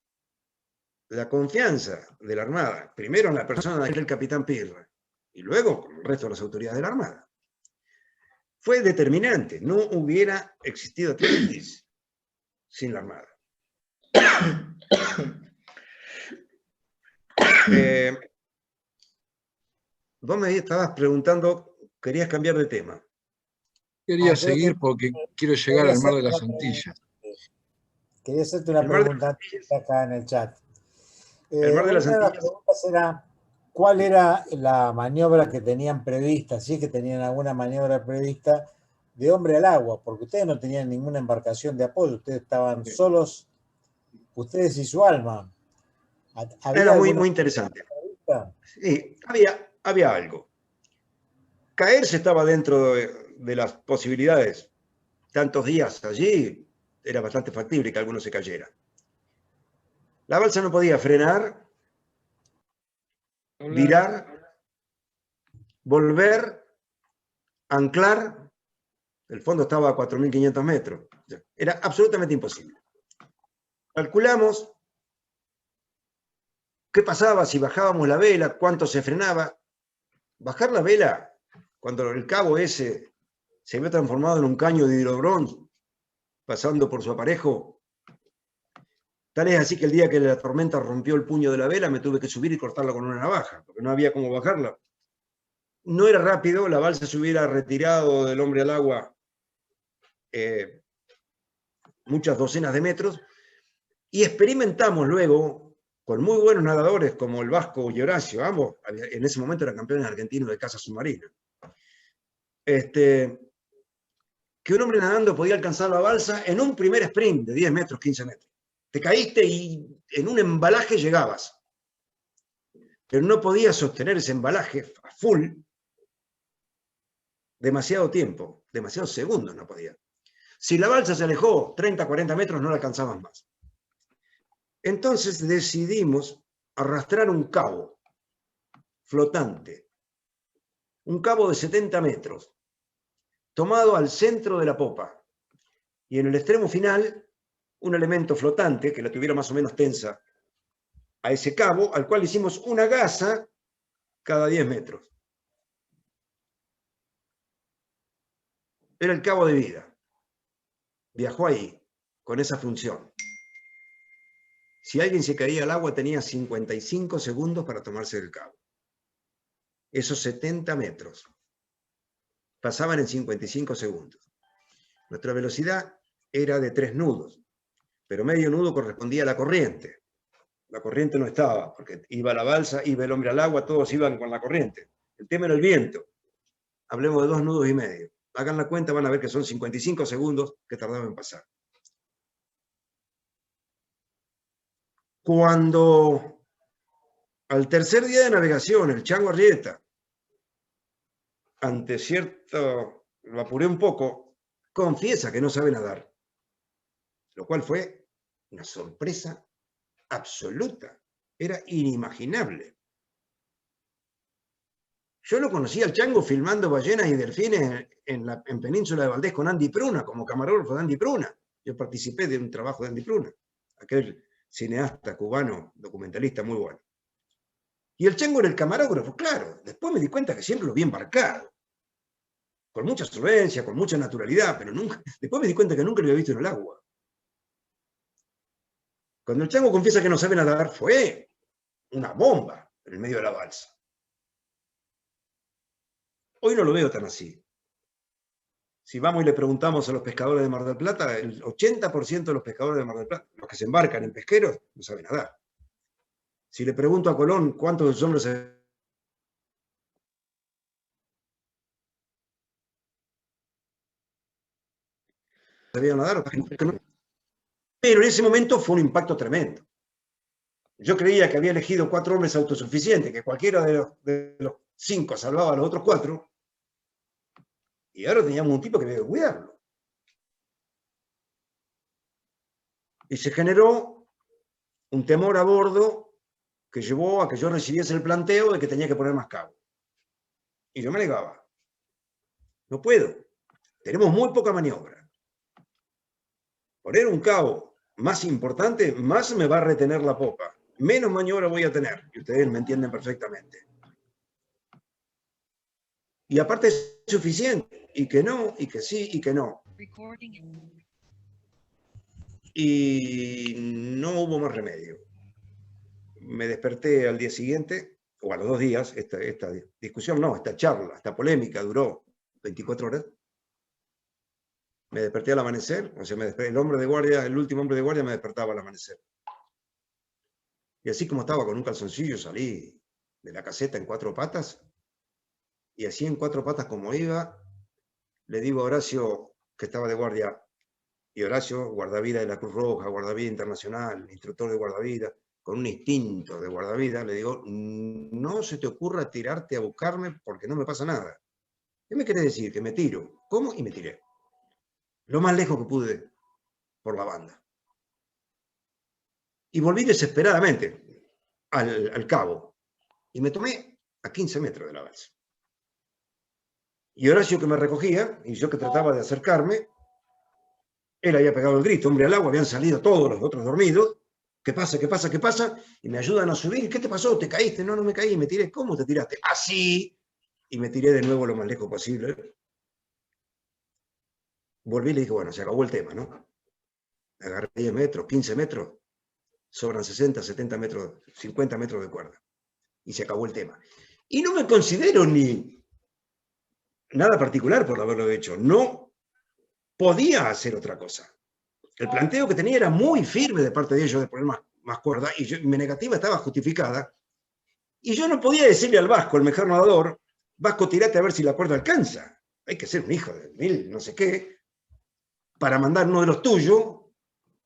La confianza de la Armada, primero en la persona de aquel capitán Pirra, y luego con el resto de las autoridades de la Armada, fue determinante. No hubiera existido Atlantis sin la Armada. Vos me estabas preguntando, querías cambiar de tema. Quería seguir porque quiero llegar al Mar de las Antillas. Quería hacerte una pregunta acá en el chat. El Mar de las Una de las Antillas. preguntas era, ¿cuál era la maniobra que tenían prevista? Si es que tenían alguna maniobra prevista de hombre al agua, porque ustedes no tenían ninguna embarcación de apoyo, ustedes estaban solos, ustedes y su alma. Era muy interesante. Sí, había algo. Caerse estaba dentro de las posibilidades. Tantos días allí, era bastante factible que alguno se cayera. La balsa no podía frenar, virar, volver, anclar. El fondo estaba a 4.500 metros. Era absolutamente imposible. Calculamos qué pasaba si bajábamos la vela, cuánto se frenaba. Bajar la vela, cuando el cabo ese se había transformado en un caño de hidrobrón, pasando por su aparejo. Tal es así que el día que la tormenta rompió el puño de la vela, me tuve que subir y cortarla con una navaja, porque no había cómo bajarla. No era rápido, la balsa se hubiera retirado del hombre al agua muchas docenas de metros, y experimentamos luego, con muy buenos nadadores como el Vasco y Horacio, ambos en ese momento eran campeones argentinos de caza submarina, que un hombre nadando podía alcanzar la balsa en un primer sprint de 10 metros, 15 metros. Te caíste y en un embalaje llegabas, pero no podías sostener ese embalaje a full demasiado tiempo, demasiados segundos no podía. Si la balsa se alejó 30, 40 metros, no la alcanzaban más. Entonces decidimos arrastrar un cabo flotante, un cabo de 70 metros, tomado al centro de la popa, y en el extremo final, un elemento flotante que la tuviera más o menos tensa a ese cabo, al cual hicimos una gasa cada 10 metros. Era el cabo de vida. Viajó ahí, con esa función. Si alguien se caía al agua, tenía 55 segundos para tomarse el cabo. Esos 70 metros pasaban en 55 segundos. Nuestra velocidad era de 3 nudos, pero medio nudo correspondía a la corriente. La corriente no estaba, porque iba la balsa, iba el hombre al agua, todos iban con la corriente. El tema era el viento. Hablemos de 2 nudos y medio. Hagan la cuenta, van a ver que son 55 segundos que tardaba en pasar. Cuando al tercer día de navegación, el Chango Arrieta, ante cierto, lo apuré un poco, confiesa que no sabe nadar, lo cual fue una sorpresa absoluta, era inimaginable. Yo lo conocí al Chango filmando ballenas y delfines en Península de Valdés con Andy Pruna, como camarógrafo de Andy Pruna. Yo participé de un trabajo de Andy Pruna, aquel cineasta cubano, documentalista muy bueno. Y el Chango era el camarógrafo, claro. Después me di cuenta que siempre lo vi embarcado, con mucha solvencia, con mucha naturalidad, pero nunca. Después me di cuenta que nunca lo había visto en el agua. Cuando el Chango confiesa que no sabe nadar, fue una bomba en el medio de la balsa. Hoy no lo veo tan así. Si vamos y le preguntamos a los pescadores de Mar del Plata, el 80% de los pescadores de Mar del Plata, los que se embarcan en pesqueros, no saben nadar. Si le pregunto a Colón cuántos de sus hombres sabían nadar, pero en ese momento fue un impacto tremendo. Yo creía que había elegido 4 hombres autosuficientes, que cualquiera de los 5 salvaba a los otros 4, y ahora teníamos un tipo que había que cuidarlo. Y se generó un temor a bordo que llevó a que yo recibiese el planteo de que tenía que poner más cabo. Y yo me negaba. No puedo. Tenemos muy poca maniobra. Poner un cabo más importante, más me va a retener la popa. Menos maniobra voy a tener. Y ustedes me entienden perfectamente. Y aparte es suficiente. Y que no, y que sí, y que no. Y no hubo más remedio. Me desperté al día siguiente, o a los 2 días, esta discusión, no, esta charla, esta polémica duró 24 horas. Me desperté al amanecer, o sea, me desperté, el último hombre de guardia me despertaba al amanecer. Y así como estaba con un calzoncillo, salí de la caseta en 4 patas, y así en 4 patas como iba, le digo a Horacio, que estaba de guardia, y Horacio, guardavida de la Cruz Roja, guardavida internacional, instructor de guardavida, con un instinto de guardavida, le digo, no se te ocurra tirarte a buscarme porque no me pasa nada. ¿Qué me querés decir? Que me tiro. ¿Cómo? Y me tiré. Lo más lejos que pude por la banda. Y volví desesperadamente al cabo. Y me tomé a 15 metros de la balsa. Y Horacio que me recogía, y yo que trataba de acercarme, él había pegado el grito, hombre al agua, habían salido todos los otros dormidos. ¿Qué pasa? ¿Qué pasa? ¿Qué pasa? Y me ayudan a subir. ¿Qué te pasó? ¿Te caíste? No, no me caí, me tiré. ¿Cómo te tiraste? Así. Y me tiré de nuevo lo más lejos posible. Volví y le dije, bueno, se acabó el tema, ¿no? Agarré 10 metros, 15 metros, sobran 60, 70 metros, 50 metros de cuerda. Y se acabó el tema. Y no me considero ni nada particular por haberlo hecho. No podía hacer otra cosa. El planteo que tenía era muy firme de parte de ellos de poner más cuerda, y mi negativa estaba justificada. Y yo no podía decirle al vasco, el mejor nadador, vasco, tirate a ver si la cuerda alcanza. Hay que ser un hijo de mil, no sé qué, para mandar uno de los tuyos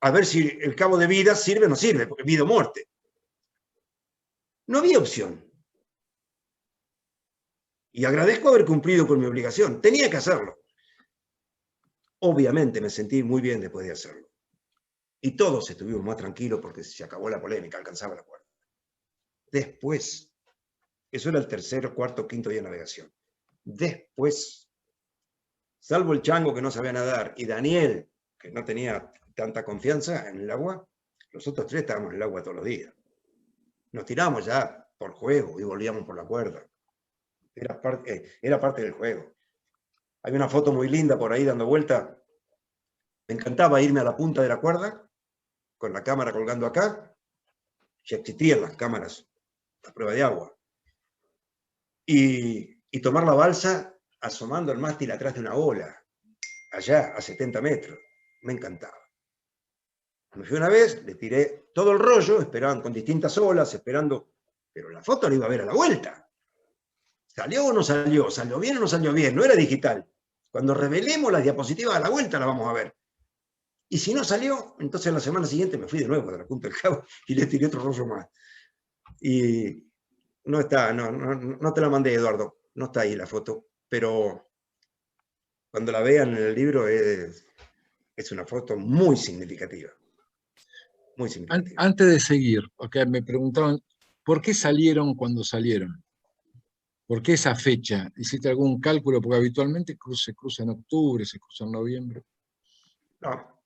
a ver si el cabo de vida sirve o no sirve, porque vida o muerte. No había opción. Y agradezco haber cumplido con mi obligación. Tenía que hacerlo. Obviamente me sentí muy bien después de hacerlo. Y todos estuvimos más tranquilos porque se acabó la polémica, alcanzaba la cuerda. Después, eso era el 3º, 4º, 5º día de navegación. Después, salvo el chango que no sabía nadar y Daniel, que no tenía tanta confianza en el agua, los otros 3 estábamos en el agua todos los días. Nos tiramos ya por juego y volvíamos por la cuerda. Era parte del juego. Hay una foto muy linda por ahí dando vuelta. Me encantaba irme a la punta de la cuerda, con la cámara colgando acá. Ya existían las cámaras a prueba de agua. Y tomar la balsa asomando el mástil atrás de una ola, allá a 70 metros. Me encantaba. Me fui una vez, le tiré todo el rollo, esperaban con distintas olas, esperando, pero la foto la iba a ver a la vuelta. ¿Salió o no salió? ¿Salió bien o no salió bien? No era digital. Cuando revelemos las diapositivas a la vuelta la vamos a ver. Y si no salió, entonces la semana siguiente me fui de nuevo a la punta del cabo y le tiré otro rollo más. Y no está, no te la mandé, Eduardo, no está ahí la foto, pero cuando la vean en el libro es una foto muy significativa. Muy significativa. Antes de seguir, okay, me preguntaban, ¿por qué salieron cuando salieron? ¿Por qué esa fecha? ¿Hiciste algún cálculo? Porque habitualmente se cruza en octubre, se cruza en noviembre. No.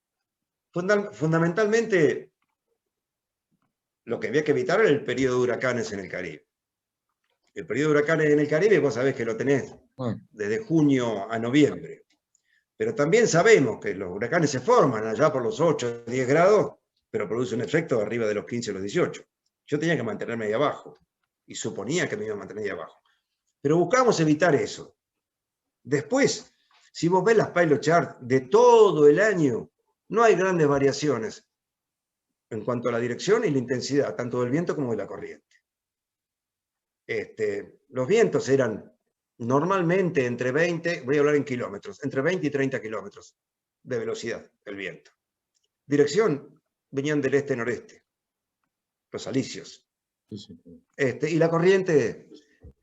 Fundamentalmente, lo que había que evitar era el periodo de huracanes en el Caribe. El periodo de huracanes en el Caribe, vos sabés que lo tenés desde junio a noviembre. Pero también sabemos que los huracanes se forman allá por los 8, 10 grados, pero producen un efecto arriba de los 15 o los 18. Yo tenía que mantenerme ahí abajo, y suponía que me iba a mantener ahí abajo. Pero buscábamos evitar eso. Después, si vos ves las pilot charts de todo el año, no hay grandes variaciones en cuanto a la dirección y la intensidad, tanto del viento como de la corriente. Los vientos eran normalmente entre 20, voy a hablar en kilómetros, entre 20 y 30 kilómetros de velocidad el viento. Dirección, venían del este-noreste, los alisios. Y la corriente,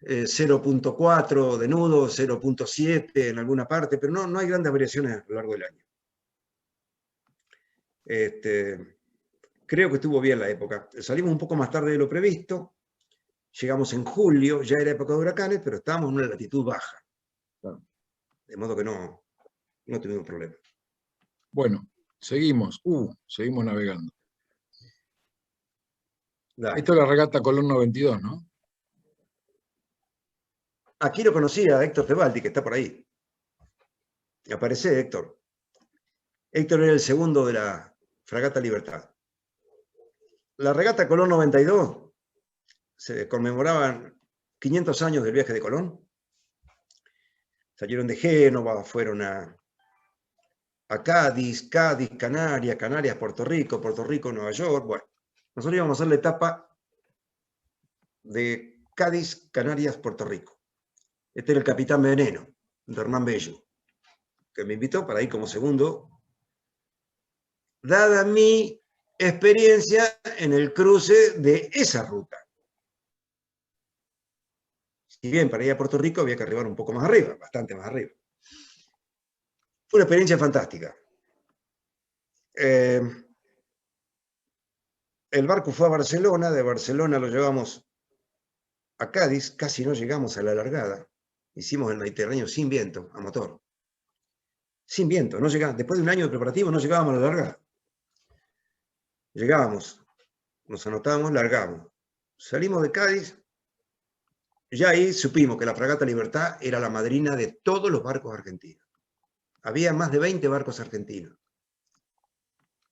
0.4 de nudo, 0.7 en alguna parte, pero no hay grandes variaciones a lo largo del año. creo que estuvo bien la época. Salimos un poco más tarde de lo previsto, llegamos en julio, ya era época de huracanes, pero estábamos en una latitud baja. De modo que no tuvimos problema. Bueno, seguimos. Seguimos navegando. Dale. Esto es la regata Colón 92, ¿no? Aquí lo conocí a Héctor Tebaldi, que está por ahí. Aparece Héctor. Héctor era el segundo de la fragata Libertad. La regata Colón 92 se conmemoraban 500 años del viaje de Colón. Salieron de Génova, fueron a Cádiz, Canarias, Puerto Rico, Nueva York. Bueno, nosotros íbamos a hacer la etapa de Cádiz, Canarias, Puerto Rico. Este era el capitán Veneno, de Hernán Bello, que me invitó para ir como segundo, dada mi experiencia en el cruce de esa ruta. Si bien para ir a Puerto Rico había que arribar un poco más arriba, bastante más arriba. Fue una experiencia fantástica. El barco fue a Barcelona, de Barcelona lo llevamos a Cádiz, casi no llegamos a la largada. Hicimos el Mediterráneo sin viento, a motor. Sin viento, no llegamos. Después de un año de preparativo no llegábamos a la largada. Llegábamos, nos anotamos, largamos. Salimos de Cádiz, ya ahí supimos que la fragata Libertad era la madrina de todos los barcos argentinos. Había más de 20 barcos argentinos.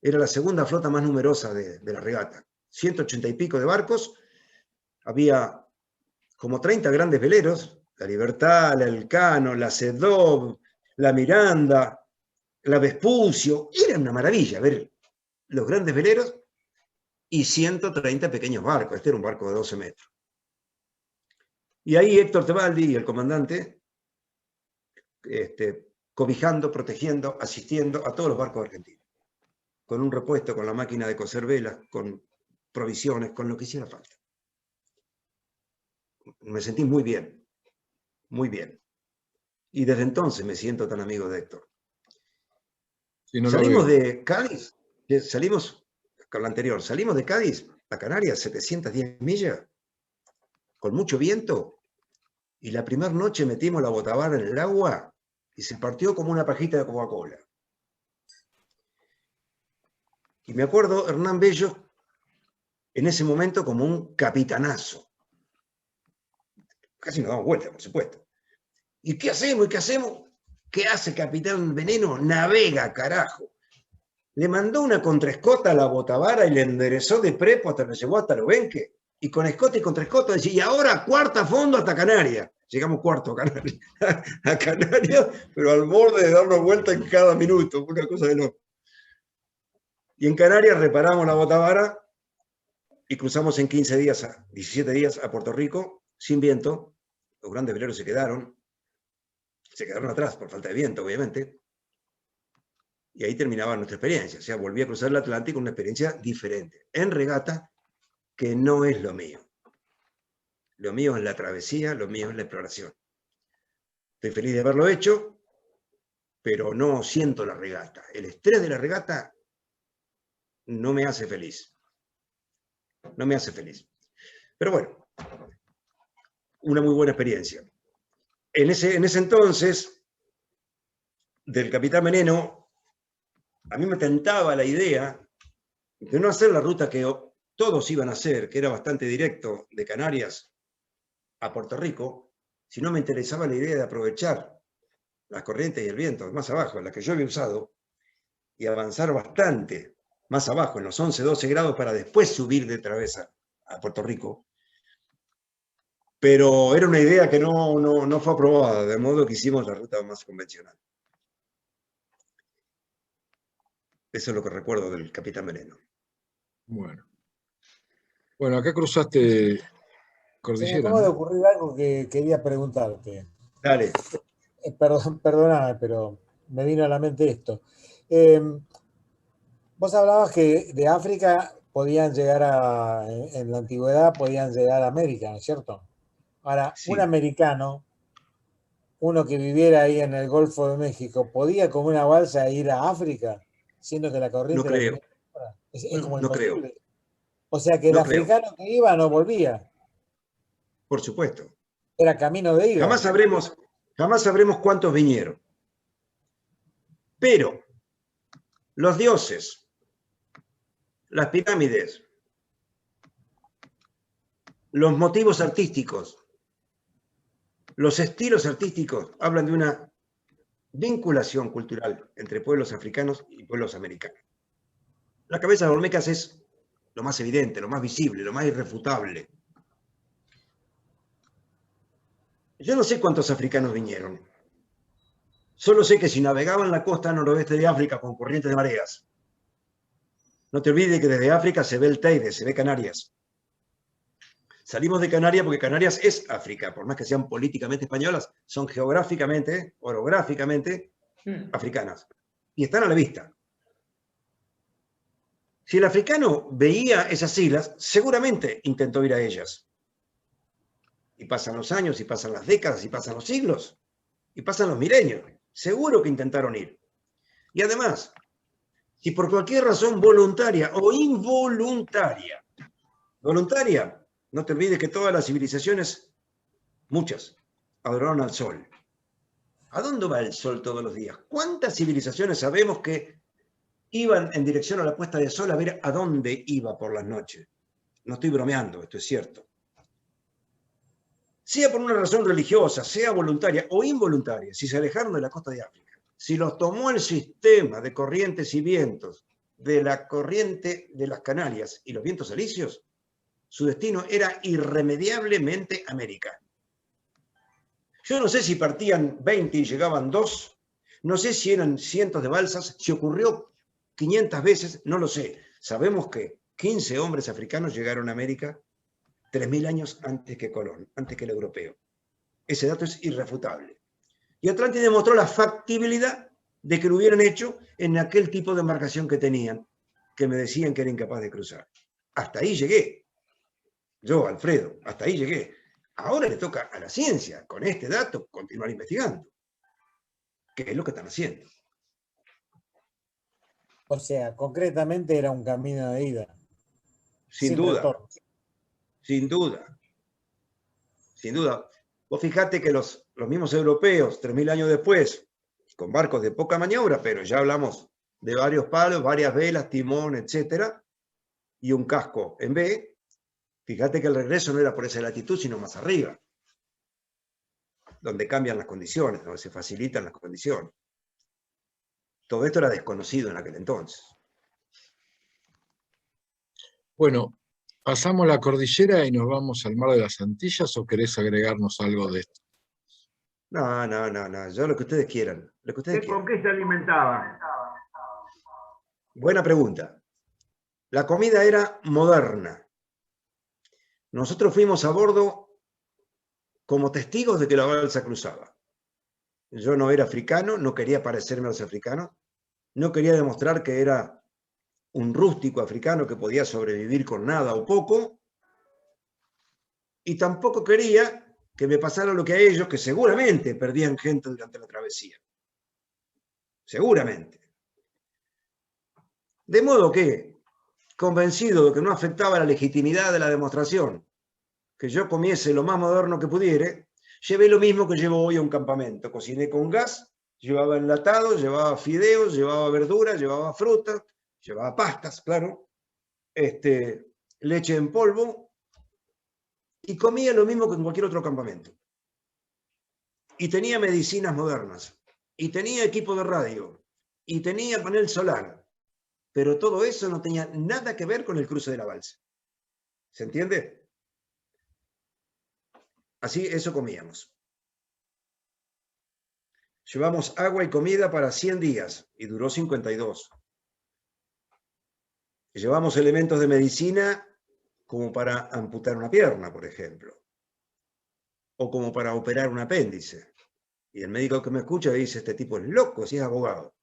Era la segunda flota más numerosa de la regata. 180 y pico de barcos. Había como 30 grandes veleros. La Libertad, la Elcano, la Sedov, la Miranda, la Vespucio. Era una maravilla ver los grandes veleros y 130 pequeños barcos. Este era un barco de 12 metros. Y ahí Héctor Tebaldi y el comandante cobijando, protegiendo, asistiendo a todos los barcos argentinos. Con un repuesto, con la máquina de coser velas, con provisiones, con lo que hiciera falta. Me sentí muy bien, muy bien. Y desde entonces me siento tan amigo de Héctor. Sí, no salimos de Cádiz, salimos con la anterior, salimos de Cádiz a Canarias, 710 millas, con mucho viento, y la primera noche metimos la botavara en el agua y se partió como una pajita de Coca-Cola. Y me acuerdo Hernán Bello en ese momento como un capitanazo. Casi nos damos vuelta, por supuesto. ¿Y qué hacemos? ¿Y qué hacemos? ¿Qué hace Capitán Veneno? Navega, carajo. Le mandó una contraescota a la botavara y le enderezó de prepo hasta que llegó hasta Lobenque. Y con escota y contraescota decía, y ahora cuarta a fondo hasta Canarias. Llegamos cuarto a Canarias, pero al borde de darnos vuelta en cada minuto. Una cosa de loco. Y en Canarias reparamos la botavara y cruzamos en 17 días a Puerto Rico, sin viento. Los grandes veleros se quedaron atrás por falta de viento, obviamente. Y ahí terminaba nuestra experiencia. O sea, volví a cruzar el Atlántico, una experiencia diferente. En regata, que no es lo mío. Lo mío es la travesía, lo mío es la exploración. Estoy feliz de haberlo hecho, pero no siento la regata. El estrés de la regata no me hace feliz. No me hace feliz. Pero bueno, una muy buena experiencia. En ese entonces, del Capitán Veneno, a mí me tentaba la idea de no hacer la ruta que todos iban a hacer, que era bastante directo de Canarias a Puerto Rico, sino me interesaba la idea de aprovechar las corrientes y el viento más abajo, las que yo había usado, y avanzar bastante más abajo, en los 11, 12 grados, para después subir de travesa a Puerto Rico. Pero era una idea que no fue aprobada, de modo que hicimos la ruta más convencional. Eso es lo que recuerdo del Capitán Veneno. Bueno, acá cruzaste Se cordillera. me acaba ¿no? de ocurrir algo que quería preguntarte. Dale. Perdóname, pero me vino a la mente esto. Vos hablabas que de África podían llegar en la antigüedad podían llegar a América, ¿no es cierto? Ahora, Sí. un americano, uno que viviera ahí en el Golfo de México, ¿podía con una balsa ir a África? Siendo que la corriente... No creo. Es como No creo. imposible. O sea que el No creo. africano que iba no volvía. Por supuesto. Era camino de ida. Jamás sabremos cuántos vinieron. Pero los dioses, las pirámides, los motivos artísticos, los estilos artísticos hablan de una vinculación cultural entre pueblos africanos y pueblos americanos. La cabeza de Olmecas es lo más evidente, lo más visible, lo más irrefutable. Yo no sé cuántos africanos vinieron. Solo sé que si navegaban la costa noroeste de África con corrientes de mareas, no te olvides que desde África se ve el Teide, se ve Canarias. Salimos de Canarias porque Canarias es África, por más que sean políticamente españolas, son geográficamente, orográficamente africanas. Y están a la vista. Si el africano veía esas islas, seguramente intentó ir a ellas. Y pasan los años, y pasan las décadas, y pasan los siglos, y pasan los milenios. Seguro que intentaron ir. Y además, si por cualquier razón voluntaria o involuntaria, voluntaria, no te olvides que todas las civilizaciones, muchas, adoraron al sol. ¿A dónde va el sol todos los días? ¿Cuántas civilizaciones sabemos que iban en dirección a la puesta de sol a ver a dónde iba por las noches? No estoy bromeando, esto es cierto. Sea por una razón religiosa, sea voluntaria o involuntaria, si se alejaron de la costa de África, si los tomó el sistema de corrientes y vientos de la corriente de las Canarias y los vientos alisios, su destino era irremediablemente América. Yo no sé si partían 20 y llegaban 2, no sé si eran cientos de balsas, si ocurrió 500 veces, no lo sé. Sabemos que 15 hombres africanos llegaron a América 3.000 años antes que Colón, antes que el europeo. Ese dato es irrefutable. Y Atlántida demostró la factibilidad de que lo hubieran hecho en aquel tipo de embarcación que tenían, que me decían que era incapaz de cruzar. Hasta ahí llegué. Yo, Alfredo, hasta ahí llegué. Ahora le toca a la ciencia, con este dato, continuar investigando. ¿Qué es lo que están haciendo? O sea, concretamente era un camino de ida. Sin duda. Retorno. Sin duda. Sin duda. Vos fijate que los mismos europeos, 3.000 años después, con barcos de poca maniobra, pero ya hablamos de varios palos, varias velas, timón, etcétera, y un casco en B, fíjate que el regreso no era por esa latitud, sino más arriba, donde cambian las condiciones, donde se facilitan las condiciones. Todo esto era desconocido en aquel entonces. Bueno, ¿pasamos la cordillera y nos vamos al Mar de las Antillas o querés agregarnos algo de esto? No. Yo lo que ustedes quieran. Lo que ustedes ¿Con quieran. qué se alimentaban? Buena pregunta. La comida era moderna. Nosotros fuimos a bordo como testigos de que la balsa cruzaba. Yo no era africano, no quería parecerme a los africanos, no quería demostrar que era un rústico africano que podía sobrevivir con nada o poco, y tampoco quería que me pasara lo que a ellos, que seguramente perdían gente durante la travesía. Seguramente. De modo que, convencido de que no afectaba la legitimidad de la demostración, que yo comiese lo más moderno que pudiere, llevé lo mismo que llevo hoy a un campamento. Cociné con gas, llevaba enlatados, llevaba fideos, llevaba verduras, llevaba frutas, llevaba pastas, claro, leche en polvo, y comía lo mismo que en cualquier otro campamento. Y tenía medicinas modernas, y tenía equipo de radio, y tenía panel solar, pero todo eso no tenía nada que ver con el cruce de la balsa. ¿Se entiende? Así, eso comíamos. Llevamos agua y comida para 100 días, y duró 52. Llevamos elementos de medicina como para amputar una pierna, por ejemplo, o como para operar un apéndice. Y el médico que me escucha dice, este tipo es loco, si es abogado.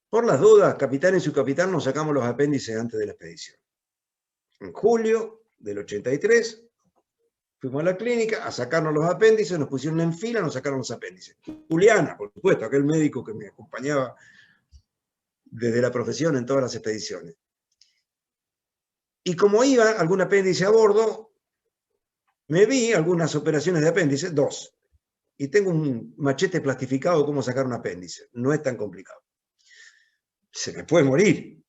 Por las dudas, capitán y subcapitán nos sacamos los apéndices antes de la expedición. En julio del 83, fuimos a la clínica a sacarnos los apéndices, nos pusieron en fila, nos sacaron los apéndices. Juliana, por supuesto, aquel médico que me acompañaba desde la profesión en todas las expediciones. Y como iba algún apéndice a bordo, me vi algunas operaciones de apéndice, 2. Y tengo un machete plastificado de cómo sacar un apéndice. No es tan complicado. Se me puede morir.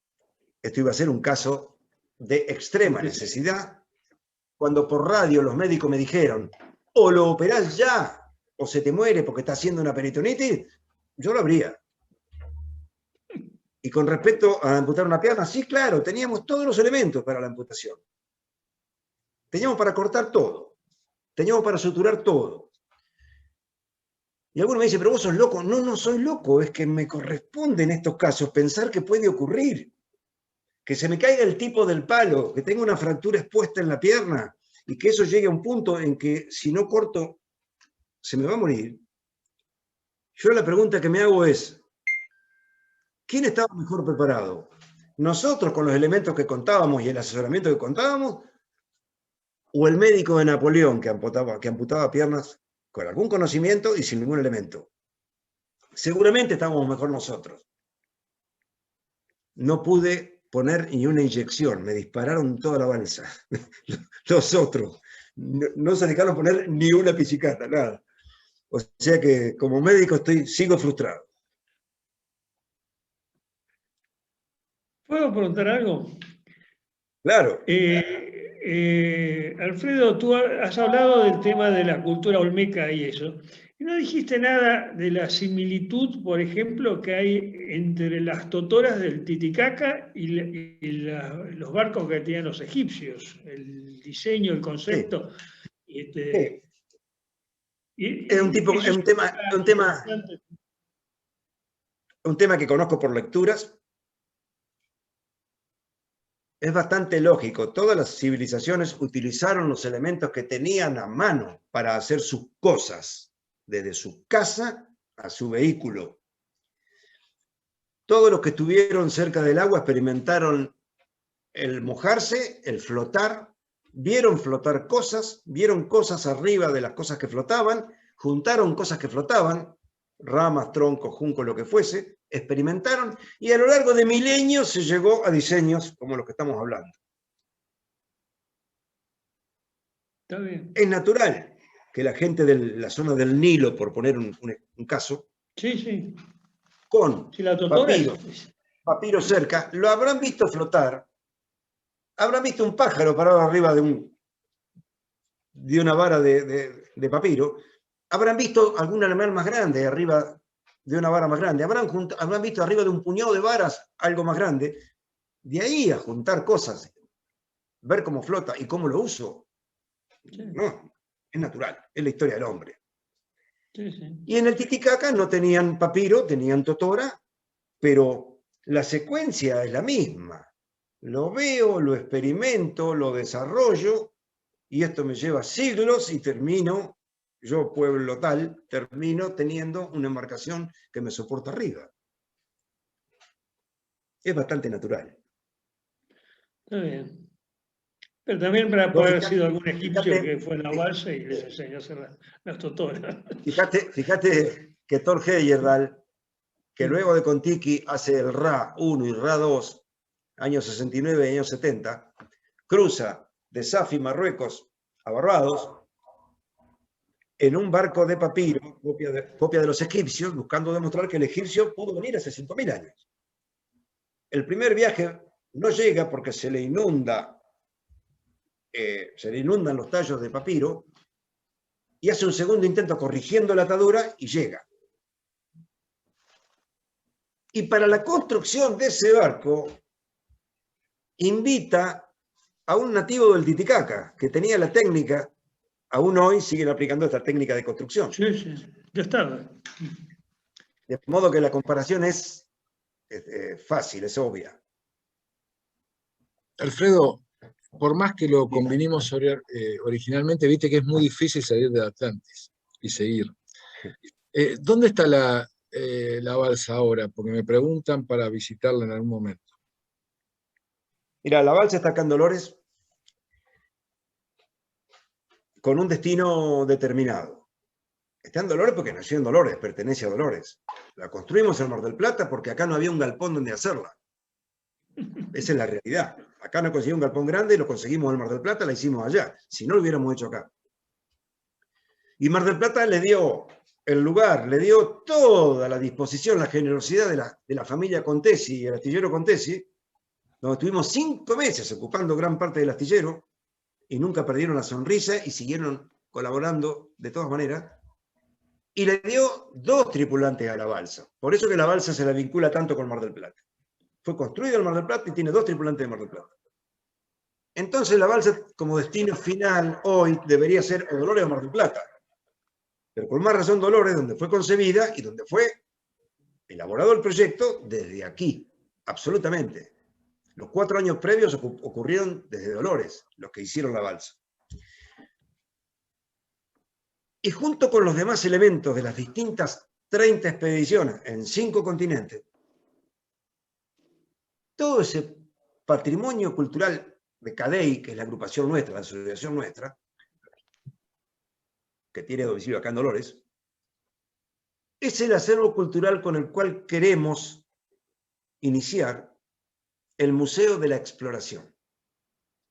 Esto iba a ser un caso de extrema necesidad. Cuando por radio los médicos me dijeron, o lo operás ya, o se te muere porque está haciendo una peritonitis, yo lo habría. Y con respecto a amputar una pierna, sí, claro, teníamos todos los elementos para la amputación. Teníamos para cortar todo. Teníamos para suturar todo. Y alguno me dice, pero vos sos loco. No, no soy loco, es que me corresponde en estos casos pensar que puede ocurrir. Que se me caiga el tipo del palo, que tenga una fractura expuesta en la pierna y que eso llegue a un punto en que si no corto se me va a morir. Yo la pregunta que me hago es, ¿quién estaba mejor preparado? ¿Nosotros con los elementos que contábamos y el asesoramiento que contábamos? ¿O el médico de Napoleón que amputaba piernas con algún conocimiento y sin ningún elemento? Seguramente estábamos mejor nosotros. No pude poner ni una inyección, me dispararon toda la balsa. Los otros no se dejaron poner ni una pizzicato, nada. O sea que como médico sigo frustrado. ¿Puedo preguntar algo? Claro. Alfredo, tú has hablado del tema de la cultura olmeca y eso. Y no dijiste nada de la similitud, por ejemplo, que hay entre las totoras del Titicaca y los barcos que tenían los egipcios. El diseño, el concepto. Sí. Sí. Es un tema que conozco por lecturas. Es bastante lógico. Todas las civilizaciones utilizaron los elementos que tenían a mano para hacer sus cosas, desde su casa a su vehículo. Todos los que estuvieron cerca del agua experimentaron el mojarse, el flotar, vieron flotar cosas, vieron cosas arriba de las cosas que flotaban, juntaron cosas que flotaban, ramas, troncos, juncos, lo que fuese, experimentaron y a lo largo de milenios se llegó a diseños como los que estamos hablando. Está bien. Es natural que la gente de la zona del Nilo, por poner un caso, sí. con la papiro cerca, lo habrán visto flotar, habrán visto un pájaro parado arriba de una vara de papiro, habrán visto algún animal más grande arriba de una vara más grande, habrán visto arriba de un puñado de varas algo más grande. De ahí a juntar cosas, ver cómo flota y cómo lo uso, no, es natural, es la historia del hombre. Sí. Y en el Titicaca no tenían papiro, tenían totora, pero la secuencia es la misma. Lo veo, lo experimento, lo desarrollo, y esto me lleva siglos y termino, yo pueblo tal, termino teniendo una embarcación que me soporta arriba. Es bastante natural. Está bien. Pero también puede haber sido algún egipcio que fue en la balsa y les enseñó a hacer las totoras. Fíjate que Thor Heyerdahl, que luego de Kon-Tiki hace el Ra 1 y Ra 2, años 69 y años 70, cruza de Safi, Marruecos, a Barbados, en un barco de papiro, copia de los egipcios, buscando demostrar que el egipcio pudo venir hace 5.000 años. El primer viaje no llega porque se le inundan los tallos de papiro, y hace un segundo intento corrigiendo la atadura y llega. Y para la construcción de ese barco, invita a un nativo del Titicaca, que tenía la técnica, aún hoy siguen aplicando esta técnica de construcción. Sí, ya estaba. De modo que la comparación es fácil, es obvia. Alfredo, por más que lo convinimos originalmente, viste que es muy difícil salir de Atlantis y seguir. ¿Dónde está la balsa ahora? Porque me preguntan para visitarla en algún momento. Mira, la balsa está acá en Dolores con un destino determinado. Está en Dolores porque nació en Dolores, pertenece a Dolores. La construimos en Mar del Plata porque acá no había un galpón donde hacerla. Esa es la realidad. Acá no conseguimos un galpón grande y lo conseguimos en Mar del Plata, la hicimos allá. Si no, lo hubiéramos hecho acá. Y Mar del Plata le dio el lugar, le dio toda la disposición, la generosidad de la familia Contesi y el astillero Contesi, donde estuvimos 5 meses ocupando gran parte del astillero y nunca perdieron la sonrisa y siguieron colaborando de todas maneras. Y le dio 2 tripulantes a la balsa. Por eso que la balsa se la vincula tanto con Mar del Plata. Fue construida en Mar del Plata y tiene 2 tripulantes de Mar del Plata. Entonces la balsa como destino final hoy debería ser o Dolores o Mar del Plata. Pero con más razón Dolores, donde fue concebida y donde fue elaborado el proyecto desde aquí, absolutamente. Los 4 años previos ocurrieron desde Dolores, los que hicieron la balsa. Y junto con los demás elementos de las distintas 30 expediciones en 5 continentes, todo ese patrimonio cultural de CADEI, que es la agrupación nuestra, la asociación nuestra, que tiene domicilio acá en Dolores, es el acervo cultural con el cual queremos iniciar el Museo de la Exploración,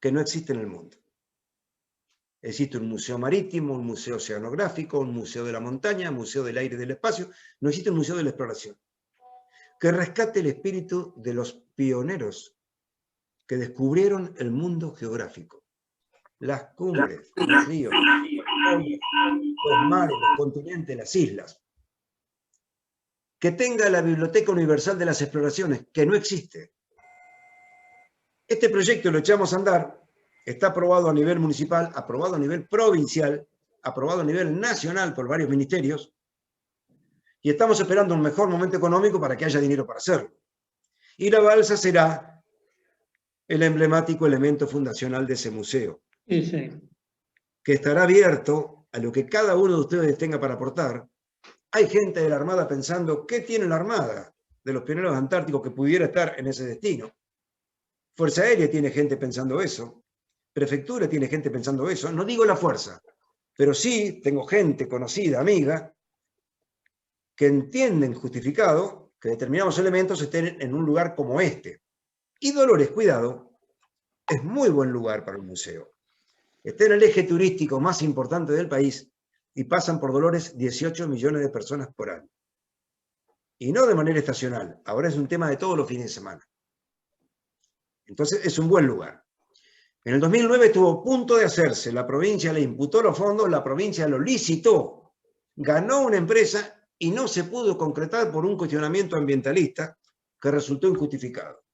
que no existe en el mundo. Existe un museo marítimo, un museo oceanográfico, un museo de la montaña, un museo del aire y del espacio. No existe un museo de la exploración que rescate el espíritu de los pioneros que descubrieron el mundo geográfico. Las cumbres, los ríos, los mares, los continentes, las islas. Que tenga la Biblioteca Universal de las Exploraciones, que no existe. Este proyecto lo echamos a andar. Está aprobado a nivel municipal, aprobado a nivel provincial, aprobado a nivel nacional por varios ministerios, y estamos esperando un mejor momento económico para que haya dinero para hacerlo. Y la balsa será el emblemático elemento fundacional de ese museo, Sí. que estará abierto a lo que cada uno de ustedes tenga para aportar. Hay gente de la Armada pensando, ¿qué tiene la Armada de los pioneros antárticos que pudiera estar en ese destino? Fuerza Aérea tiene gente pensando eso. Prefectura tiene gente pensando eso. No digo la fuerza, pero sí tengo gente conocida, amiga, que entienden justificado que determinados elementos estén en un lugar como este. Y Dolores, cuidado, es muy buen lugar para un museo. Está en el eje turístico más importante del país y pasan por Dolores 18 millones de personas por año. Y no de manera estacional, ahora es un tema de todos los fines de semana. Entonces es un buen lugar. En el 2009 estuvo a punto de hacerse, la provincia le imputó los fondos, la provincia lo licitó, ganó una empresa y no se pudo concretar por un cuestionamiento ambientalista que resultó injustificado.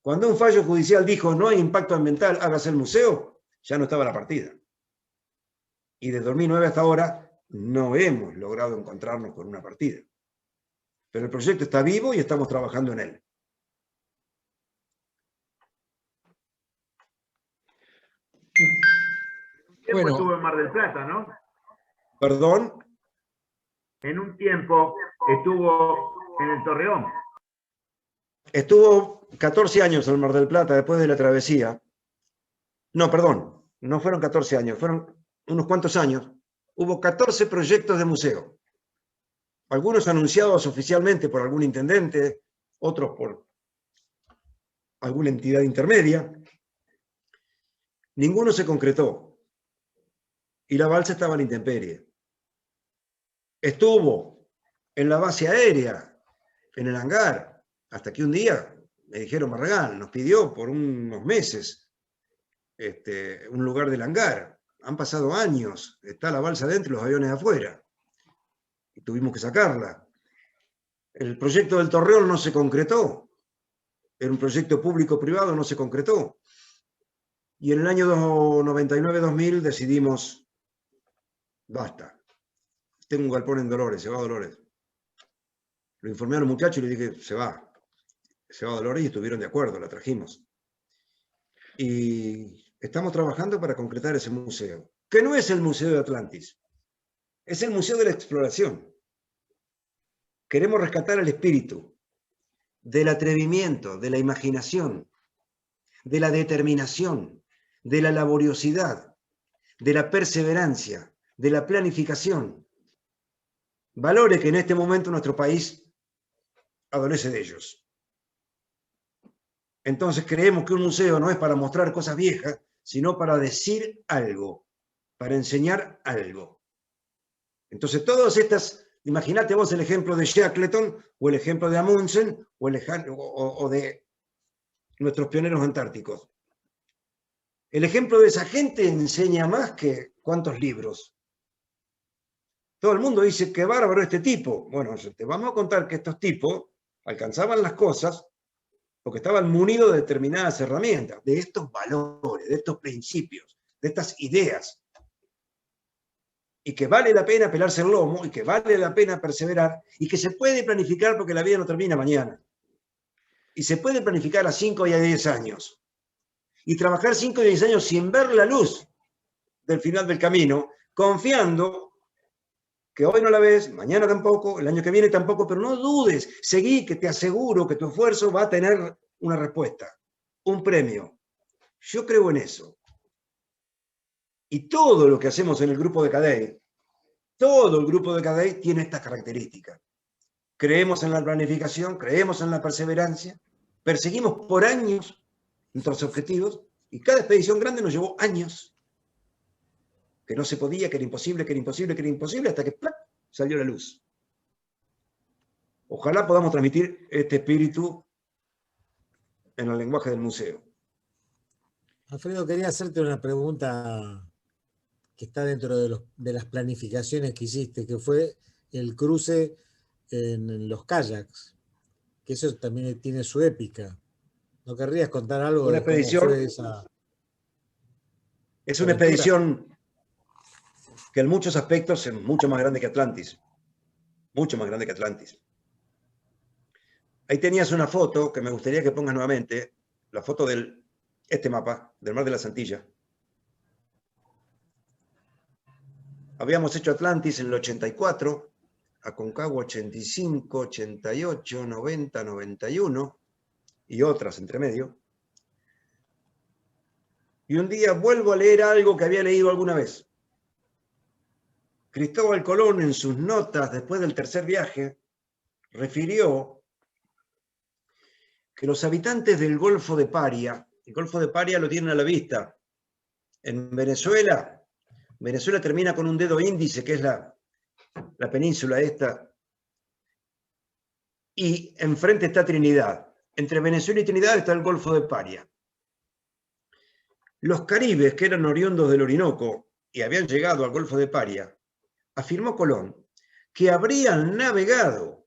Cuando un fallo judicial dijo no hay impacto ambiental, hágase el museo, ya no estaba la partida. Y desde 2009 hasta ahora no hemos logrado encontrarnos con una partida. Pero el proyecto está vivo y estamos trabajando en él. Bueno, estuvo en Mar del Plata, ¿no? ¿Perdón? En un tiempo estuvo en el Torreón. Estuvo 14 años en Mar del Plata después de la travesía. No, perdón, no fueron 14 años, fueron unos cuantos años. Hubo 14 proyectos de museo. Algunos anunciados oficialmente por algún intendente, otros por alguna entidad intermedia. Ninguno se concretó. Y la balsa estaba a la intemperie. Estuvo en la base aérea, en el hangar, hasta que un día me dijeron, Maragall nos pidió por unos meses un lugar del hangar. Han pasado años, está la balsa dentro y los aviones afuera. Y tuvimos que sacarla. El proyecto del Torreón no se concretó. Era un proyecto público-privado, no se concretó. Y en el año 99-2000 decidimos, basta. Tengo un galpón en Dolores, se va a Dolores. Lo informé a los muchachos y les dije, se va a Dolores y estuvieron de acuerdo, la trajimos. Y estamos trabajando para concretar ese museo, que no es el Museo de Atlantis, es el Museo de la Exploración. Queremos rescatar el espíritu del atrevimiento, de la imaginación, de la determinación, de la laboriosidad, de la perseverancia, de la planificación, valores que en este momento nuestro país adolece de ellos. Entonces creemos que un museo no es para mostrar cosas viejas, sino para decir algo, para enseñar algo. Entonces todas estas, imagínate vos el ejemplo de Shackleton, o el ejemplo de Amundsen, o de nuestros pioneros antárticos. El ejemplo de esa gente enseña más que cuántos libros. Todo el mundo dice, qué bárbaro este tipo. Bueno, te vamos a contar que estos tipos alcanzaban las cosas porque estaban munidos de determinadas herramientas, de estos valores, de estos principios, de estas ideas. Y que vale la pena pelarse el lomo, y que vale la pena perseverar, y que se puede planificar porque la vida no termina mañana. Y se puede planificar a 5 y a 10 años. Y trabajar 5 y 10 años sin ver la luz del final del camino, confiando que hoy no la ves, mañana tampoco, el año que viene tampoco, pero no dudes, seguí, que te aseguro que tu esfuerzo va a tener una respuesta, un premio. Yo creo en eso. Y todo lo que hacemos en el grupo de CADEI, todo el grupo de CADEI tiene estas características. Creemos en la planificación, creemos en la perseverancia, perseguimos por años nuestros objetivos, y cada expedición grande nos llevó años. Que no se podía, que era imposible, que era imposible, que era imposible, hasta que ¡plac!, salió la luz. Ojalá podamos transmitir este espíritu en el lenguaje del museo. Alfredo, quería hacerte una pregunta que está dentro de las planificaciones que hiciste, que fue el cruce en los kayaks, que eso también tiene su épica. ¿No querrías contar algo Una de cómo expedición, fue esa? es una expedición que en muchos aspectos es mucho más grande que Atlantis. Mucho más grande que Atlantis. Ahí tenías una foto que me gustaría que pongas nuevamente, la foto de este mapa, del Mar de las Antillas. Habíamos hecho Atlantis en el 84, Aconcagua 85, 88, 90, 91 y otras entre medio. Y un día vuelvo a leer algo que había leído alguna vez. Cristóbal Colón, en sus notas después del tercer viaje, refirió que los habitantes del Golfo de Paria, el Golfo de Paria lo tienen a la vista, en Venezuela, Venezuela termina con un dedo índice, que es la península esta, y enfrente está Trinidad. Entre Venezuela y Trinidad está el Golfo de Paria. Los caribes, que eran oriundos del Orinoco y habían llegado al Golfo de Paria, afirmó Colón que habrían navegado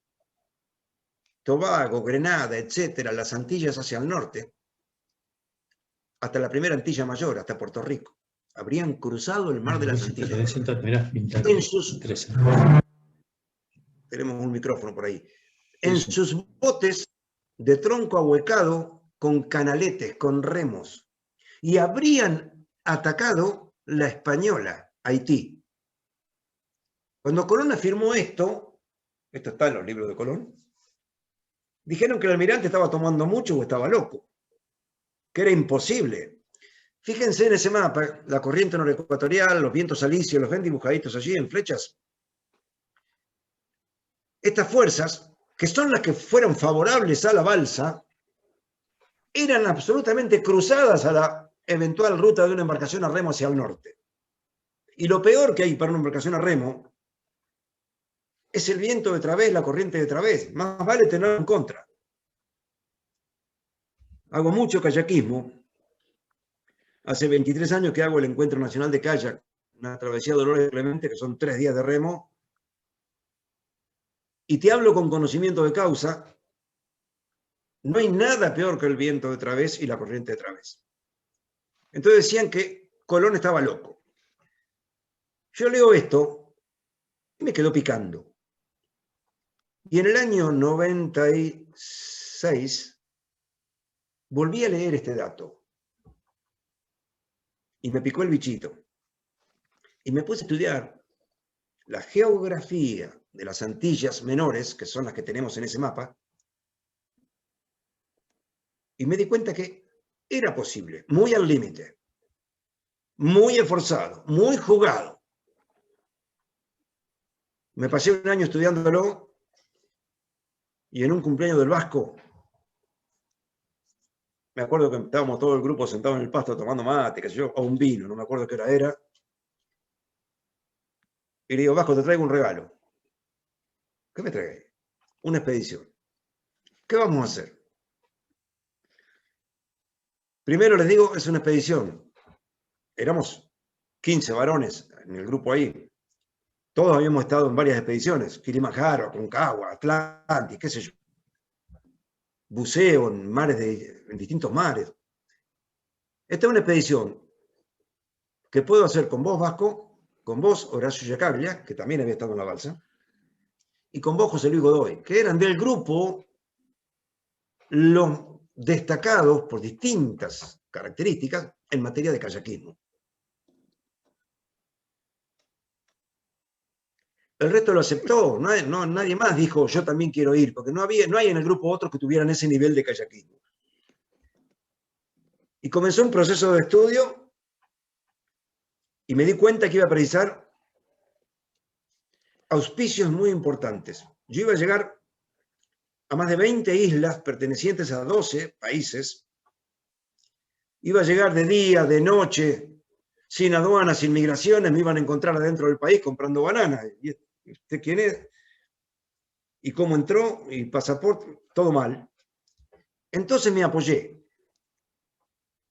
Tobago, Grenada, etcétera, las Antillas hacia el norte, hasta la primera Antilla Mayor, hasta Puerto Rico. Habrían cruzado el Mar de las Antillas. Tenemos un micrófono por ahí. En sus botes de tronco ahuecado, con canaletes, con remos, y habrían atacado la Española, Haití. Cuando Colón afirmó esto está en los libros de Colón, dijeron que el almirante estaba tomando mucho o estaba loco, que era imposible. Fíjense en ese mapa, la corriente norecuatorial, los vientos alisios, los ven dibujaditos allí en flechas. Estas fuerzas, que son las que fueron favorables a la balsa, eran absolutamente cruzadas a la eventual ruta de una embarcación a remo hacia el norte. Y lo peor que hay para una embarcación a remo es el viento de través, la corriente de través. Más vale tenerlo en contra. Hago mucho kayakismo. Hace 23 años que hago el Encuentro Nacional de Kayak, una travesía de Dolores Clemente, que son 3 días de remo. Y te hablo con conocimiento de causa. No hay nada peor que el viento de través y la corriente de través. Entonces decían que Colón estaba loco. Yo leo esto y me quedó picando. Y en el año 96 volví a leer este dato. Y me picó el bichito. Y me puse a estudiar la geografía de las Antillas menores, que son las que tenemos en ese mapa, y me di cuenta que era posible, muy al límite, muy esforzado, muy jugado, Me pasé un año estudiándolo y en un cumpleaños del Vasco, me acuerdo que estábamos todo el grupo sentados en el pasto tomando mate, qué sé yo, o un vino, no me acuerdo qué era. Y le digo, Vasco, te traigo un regalo. ¿Qué me traes? Una expedición. ¿Qué vamos a hacer? Primero les digo, es una expedición. Éramos 15 varones en el grupo ahí. Todos habíamos estado en varias expediciones. Kilimanjaro, Aconcagua, Atlantis, qué sé yo. Buceo en mares en distintos mares. Esta es una expedición que puedo hacer con vos, Vasco, con vos, Horacio Yacaglia, que también había estado en la balsa, y con vos, José Luis Godoy, que eran del grupo los destacados por distintas características en materia de kayakismo. El resto lo aceptó, nadie más dijo yo también quiero ir, porque no hay en el grupo otros que tuvieran ese nivel de kayakismo. Y comenzó un proceso de estudio y me di cuenta que iba a precisar auspicios muy importantes. Yo iba a llegar a más de 20 islas pertenecientes a 12 países. Iba a llegar de día, de noche, sin aduanas, sin migraciones, me iban a encontrar adentro del país comprando bananas. ¿Y usted quién es? ¿Y cómo entró? ¿Y pasaporte? Todo mal. Entonces me apoyé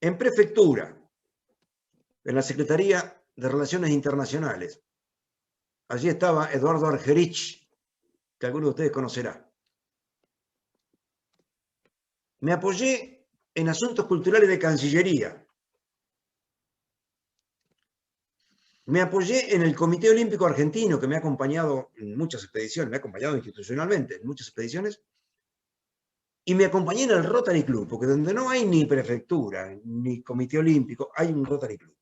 en prefectura, en la Secretaría de Relaciones Internacionales. Allí estaba Eduardo Argerich, que alguno de ustedes conocerá. Me apoyé en asuntos culturales de Cancillería. Me apoyé en el Comité Olímpico Argentino, que me ha acompañado en muchas expediciones, me ha acompañado institucionalmente en muchas expediciones, y me acompañé en el Rotary Club, porque donde no hay ni prefectura, ni Comité Olímpico, hay un Rotary Club.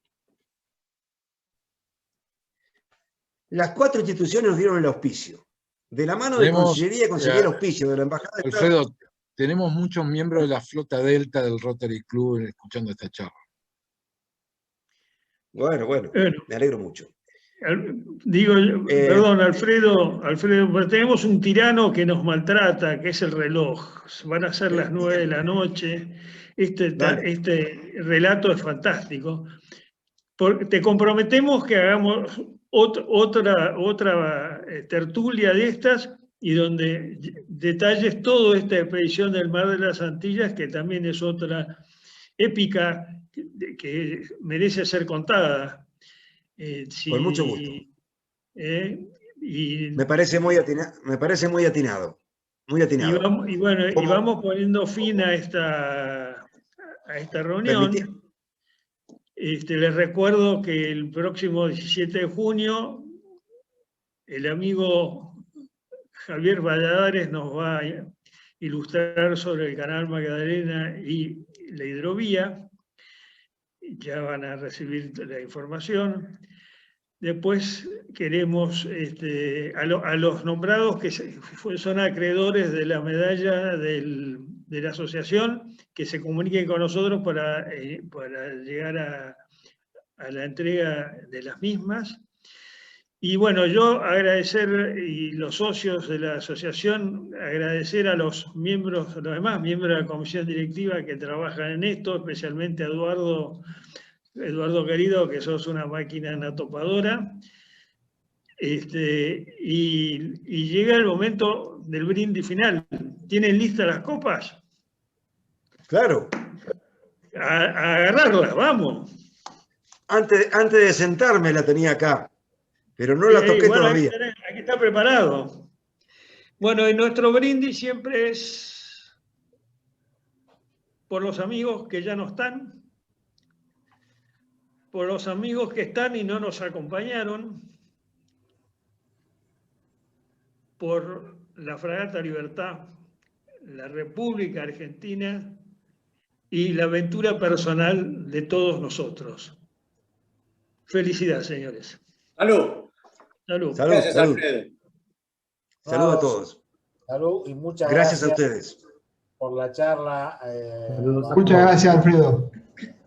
Las 4 instituciones nos dieron el auspicio. De la mano de Cancillería conseguí el auspicio de la Embajada de Alfredo, tenemos muchos miembros de la flota Delta del Rotary Club escuchando esta charla. Bueno, me alegro mucho. Digo, perdón, Alfredo, pues tenemos un tirano que nos maltrata, que es el reloj. Van a ser las 9 de la noche. Este relato es fantástico. Te comprometemos que hagamos otra tertulia de estas y donde detalles toda esta expedición del Mar de las Antillas, que también es otra épica que merece ser contada. Con mucho gusto. Y me parece muy atinado. Muy atinado. Y vamos poniendo fin a esta reunión. Les recuerdo que el próximo 17 de junio el amigo Javier Valladares nos va a ilustrar sobre el canal Magdalena y la hidrovía. Ya van a recibir la información. Después queremos a los nombrados que son acreedores de la medalla de la asociación, que se comuniquen con nosotros para llegar a la entrega de las mismas. Y bueno, yo agradecer, y los socios de la asociación, agradecer a los demás miembros de la comisión directiva que trabajan en esto, especialmente a Eduardo querido, que sos una máquina natopadora. Y llega el momento del brindis final. ¿Tienen listas las copas? Claro. A agarrarlas, vamos. Antes de sentarme la tenía acá, pero no la toqué todavía. Aquí está preparado. Bueno, y nuestro brindis siempre es por los amigos que ya no están, por los amigos que están y no nos acompañaron, por la Fragata Libertad, la República Argentina y la aventura personal de todos nosotros. Felicidades, señores. ¡Salud! Salud. Gracias, Alfredo. Salud a todos. Salud y muchas gracias a ustedes por la charla. Muchas gracias, Alfredo.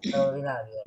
Extraordinaria.